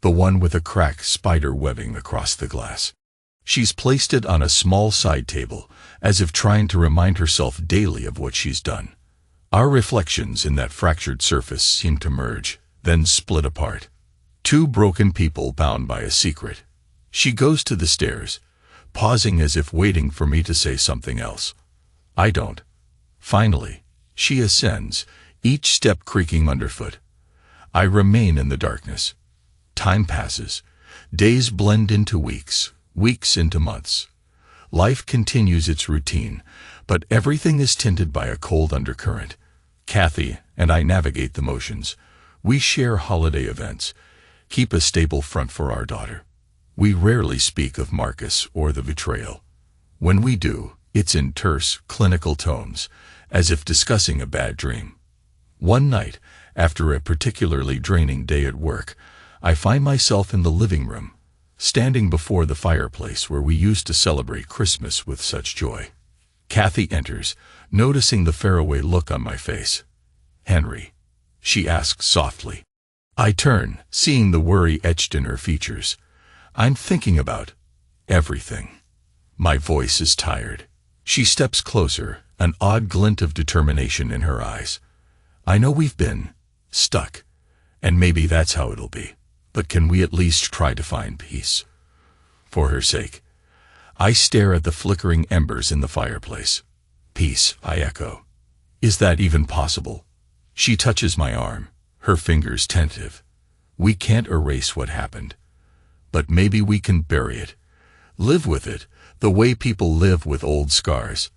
The one with a cracked spider webbing across the glass. She's placed it on a small side table, as if trying to remind herself daily of what she's done. Our reflections in that fractured surface seem to merge, then split apart. Two broken people bound by a secret. She goes to the stairs, pausing as if waiting for me to say something else. I don't. Finally, she ascends, each step creaking underfoot. I remain in the darkness. Time passes. Days blend into weeks, weeks into months. Life continues its routine, but everything is tinted by a cold undercurrent. Kathy and I navigate the motions. We share holiday events, keep a stable front for our daughter. We rarely speak of Marcus or the betrayal. When we do, it's in terse, clinical tones, as if discussing a bad dream. One night, after a particularly draining day at work, I find myself in the living room, standing before the fireplace where we used to celebrate Christmas with such joy. Kathy enters, noticing the faraway look on my face. "Henry?" she asks softly. I turn, seeing the worry etched in her features. "I'm thinking about everything." My voice is tired. She steps closer, an odd glint of determination in her eyes. "I know we've been stuck, and maybe that's how it'll be. But can we at least try to find peace? For her sake." I stare at the flickering embers in the fireplace. "Peace," I echo. "Is that even possible?" She touches my arm, her fingers tentative. "We can't erase what happened. But maybe we can bury it. Live with it, the way people live with old scars.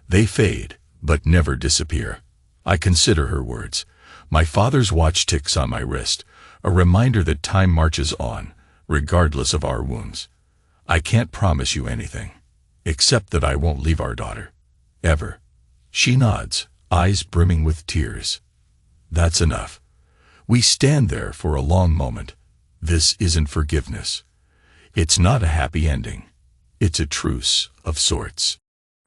They fade, but never disappear." I consider her words. My father's watch ticks on my wrist, a reminder that time marches on, regardless of our wounds. "I can't promise you anything, except that I won't leave our daughter. Ever." She nods, eyes brimming with tears. That's enough. We stand there for a long moment. This isn't forgiveness. It's not a happy ending. It's a truce of sorts.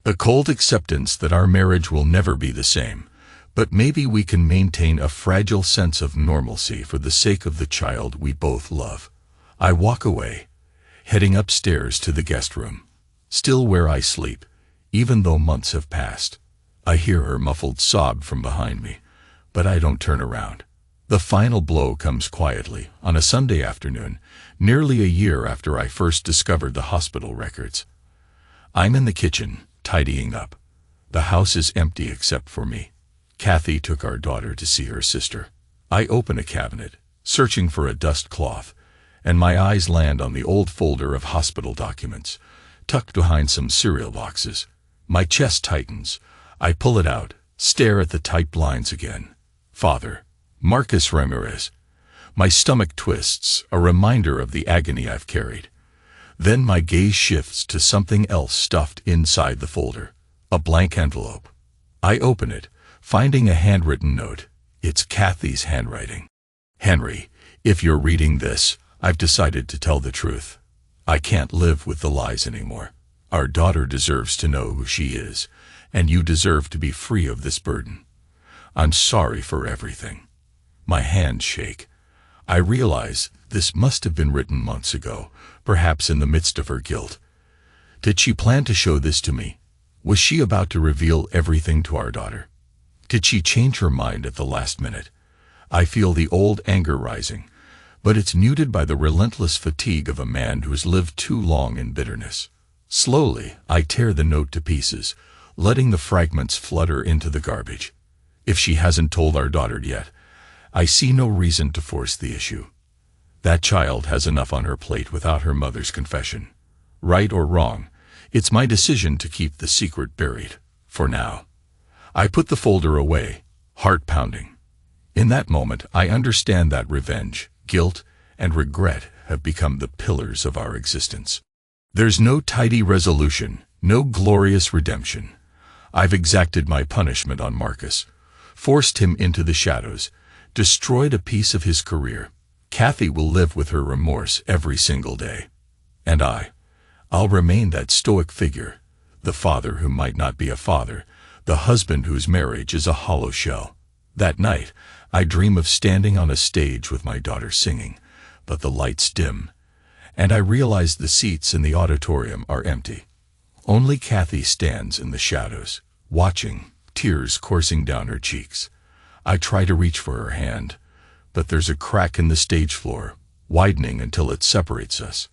A cold acceptance that our marriage will never be the same, but maybe we can maintain a fragile sense of normalcy for the sake of the child we both love. I walk away, heading upstairs to the guest room, still where I sleep, even though months have passed. I hear her muffled sob from behind me, but I don't turn around. The final blow comes quietly, on a Sunday afternoon, nearly a year after I first discovered the hospital records. I'm in the kitchen, tidying up. The house is empty except for me. Kathy took our daughter to see her sister. I open a cabinet, searching for a dust cloth, and my eyes land on the old folder of hospital documents, tucked behind some cereal boxes. My chest tightens. I pull it out, stare at the typed lines again. "Father, Marcus Ramirez." My stomach twists, a reminder of the agony I've carried. Then my gaze shifts to something else stuffed inside the folder, a blank envelope. I open it, finding a handwritten note. It's Kathy's handwriting. "Henry, if you're reading this, I've decided to tell the truth. I can't live with the lies anymore. Our daughter deserves to know who she is, and you deserve to be free of this burden. I'm sorry for everything." My hands shake. I realize this must have been written months ago, perhaps in the midst of her guilt. Did she plan to show this to me? Was she about to reveal everything to our daughter? Did she change her mind at the last minute? I feel the old anger rising, but it's muted by the relentless fatigue of a man who's lived too long in bitterness. Slowly, I tear the note to pieces, letting the fragments flutter into the garbage. If she hasn't told our daughter yet, I see no reason to force the issue. That child has enough on her plate without her mother's confession. Right or wrong, it's my decision to keep the secret buried, for now. I put the folder away, heart pounding. In that moment, I understand that revenge, guilt, and regret have become the pillars of our existence. There's no tidy resolution, no glorious redemption. I've exacted my punishment on Marcus, forced him into the shadows, destroyed a piece of his career. Kathy will live with her remorse every single day. And I'll remain that stoic figure, the father who might not be a father, the husband whose marriage is a hollow shell. That night, I dream of standing on a stage with my daughter singing, but the lights dim, and I realize the seats in the auditorium are empty. Only Kathy stands in the shadows, watching, tears coursing down her cheeks. I try to reach for her hand, but there's a crack in the stage floor, widening until it separates us.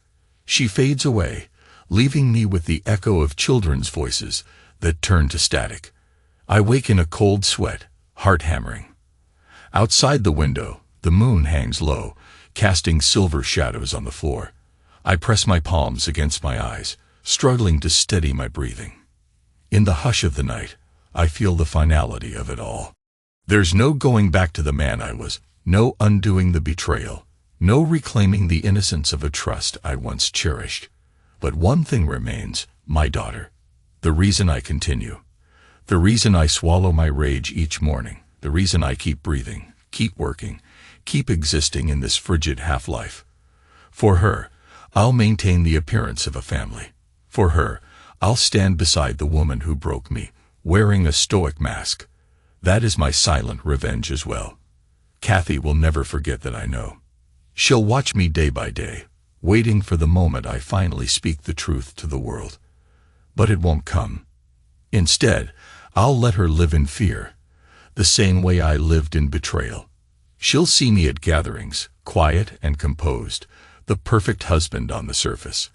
She fades away, leaving me with the echo of children's voices that turn to static. I wake in a cold sweat, heart hammering. Outside the window, the moon hangs low, casting silver shadows on the floor. I press my palms against my eyes, struggling to steady my breathing. In the hush of the night, I feel the finality of it all. There's no going back to the man I was, no undoing the betrayal, no reclaiming the innocence of a trust I once cherished. But one thing remains, my daughter. The reason I continue. The reason I swallow my rage each morning. The reason I keep breathing, keep working, keep existing in this frigid half-life. For her, I'll maintain the appearance of a family. For her, I'll stand beside the woman who broke me, wearing a stoic mask. That is my silent revenge as well. Kathy will never forget that, I know. She'll watch me day by day, waiting for the moment I finally speak the truth to the world. But it won't come. Instead, I'll let her live in fear, the same way I lived in betrayal. She'll see me at gatherings, quiet and composed, the perfect husband on the surface.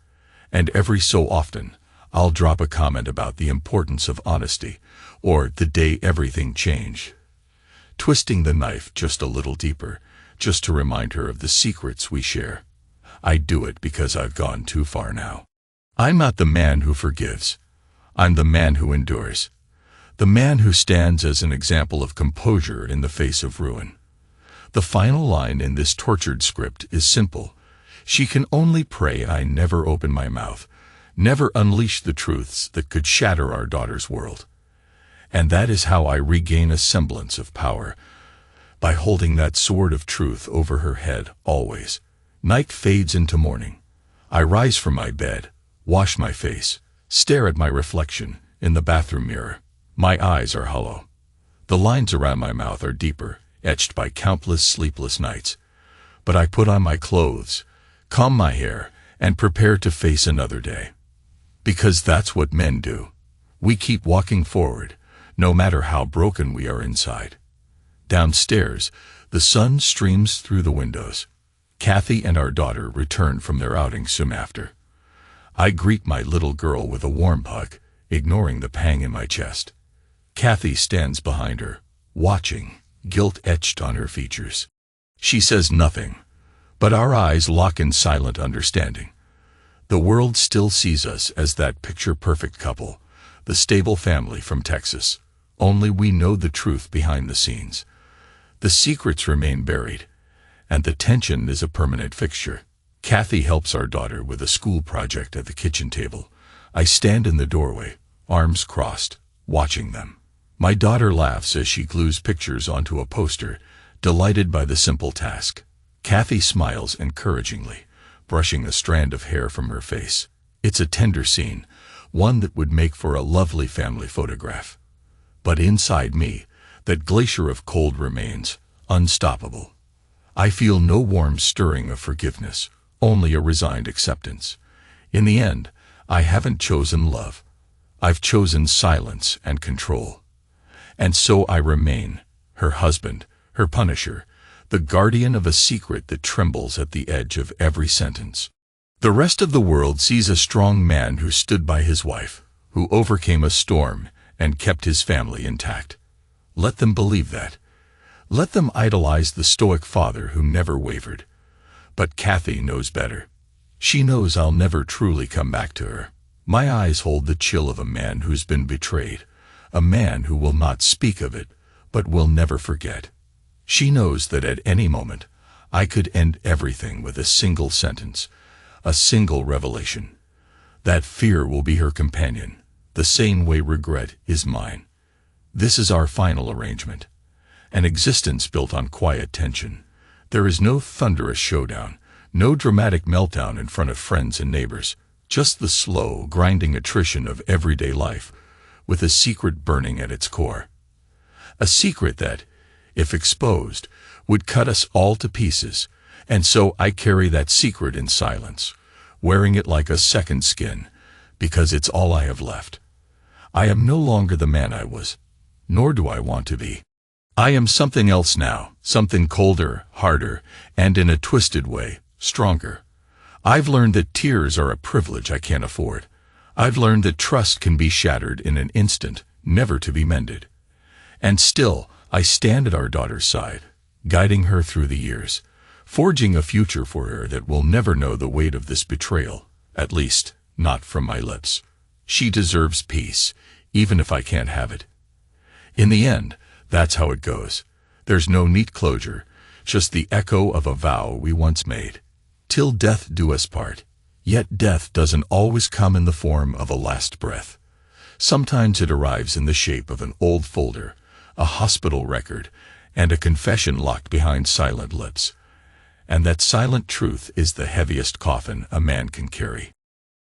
And every so often, I'll drop a comment about the importance of honesty, or the day everything changed. Twisting the knife just a little deeper, just to remind her of the secrets we share. I do it because I've gone too far now. I'm not the man who forgives. I'm the man who endures. The man who stands as an example of composure in the face of ruin. The final line in this tortured script is simple. She can only pray I never open my mouth, never unleash the truths that could shatter our daughter's world. And that is how I regain a semblance of power, by holding that sword of truth over her head always. Night fades into morning. I rise from my bed, wash my face, stare at my reflection in the bathroom mirror. My eyes are hollow. The lines around my mouth are deeper, etched by countless sleepless nights. But I put on my clothes, comb my hair, and prepare to face another day. Because that's what men do. We keep walking forward, no matter how broken we are inside. Downstairs, the sun streams through the windows. Kathy and our daughter return from their outing soon after. I greet my little girl with a warm hug, ignoring the pang in my chest. Kathy stands behind her, watching, guilt etched on her features. She says nothing, but our eyes lock in silent understanding. The world still sees us as that picture-perfect couple, the stable family from Texas. Only we know the truth behind the scenes. The secrets remain buried, and the tension is a permanent fixture. Kathy helps our daughter with a school project at the kitchen table. I stand in the doorway, arms crossed, watching them. My daughter laughs as she glues pictures onto a poster, delighted by the simple task. Kathy smiles encouragingly, brushing a strand of hair from her face. It's a tender scene, one that would make for a lovely family photograph. But inside me, that glacier of cold remains, unstoppable. I feel no warm stirring of forgiveness, only a resigned acceptance. In the end, I haven't chosen love. I've chosen silence and control. And so I remain, her husband, her punisher, the guardian of a secret that trembles at the edge of every sentence. The rest of the world sees a strong man who stood by his wife, who overcame a storm and kept his family intact. Let them believe that. Let them idolize the stoic father who never wavered. But Kathy knows better. She knows I'll never truly come back to her. My eyes hold the chill of a man who's been betrayed, a man who will not speak of it, but will never forget. She knows that at any moment, I could end everything with a single sentence, a single revelation. That fear will be her companion, the same way regret is mine. This is our final arrangement. An existence built on quiet tension. There is no thunderous showdown, no dramatic meltdown in front of friends and neighbors, just the slow, grinding attrition of everyday life, with a secret burning at its core. A secret that, if exposed, would cut us all to pieces, and so I carry that secret in silence, wearing it like a second skin, because it's all I have left. I am no longer the man I was, nor do I want to be. I am something else now, something colder, harder, and in a twisted way, stronger. I've learned that tears are a privilege I can't afford. I've learned that trust can be shattered in an instant, never to be mended. And still, I stand at our daughter's side, guiding her through the years, forging a future for her that will never know the weight of this betrayal, at least, not from my lips. She deserves peace, even if I can't have it. In the end, that's how it goes. There's no neat closure, just the echo of a vow we once made. Till death do us part. Yet death doesn't always come in the form of a last breath. Sometimes it arrives in the shape of an old folder, a hospital record, and a confession locked behind silent lips. And that silent truth is the heaviest coffin a man can carry.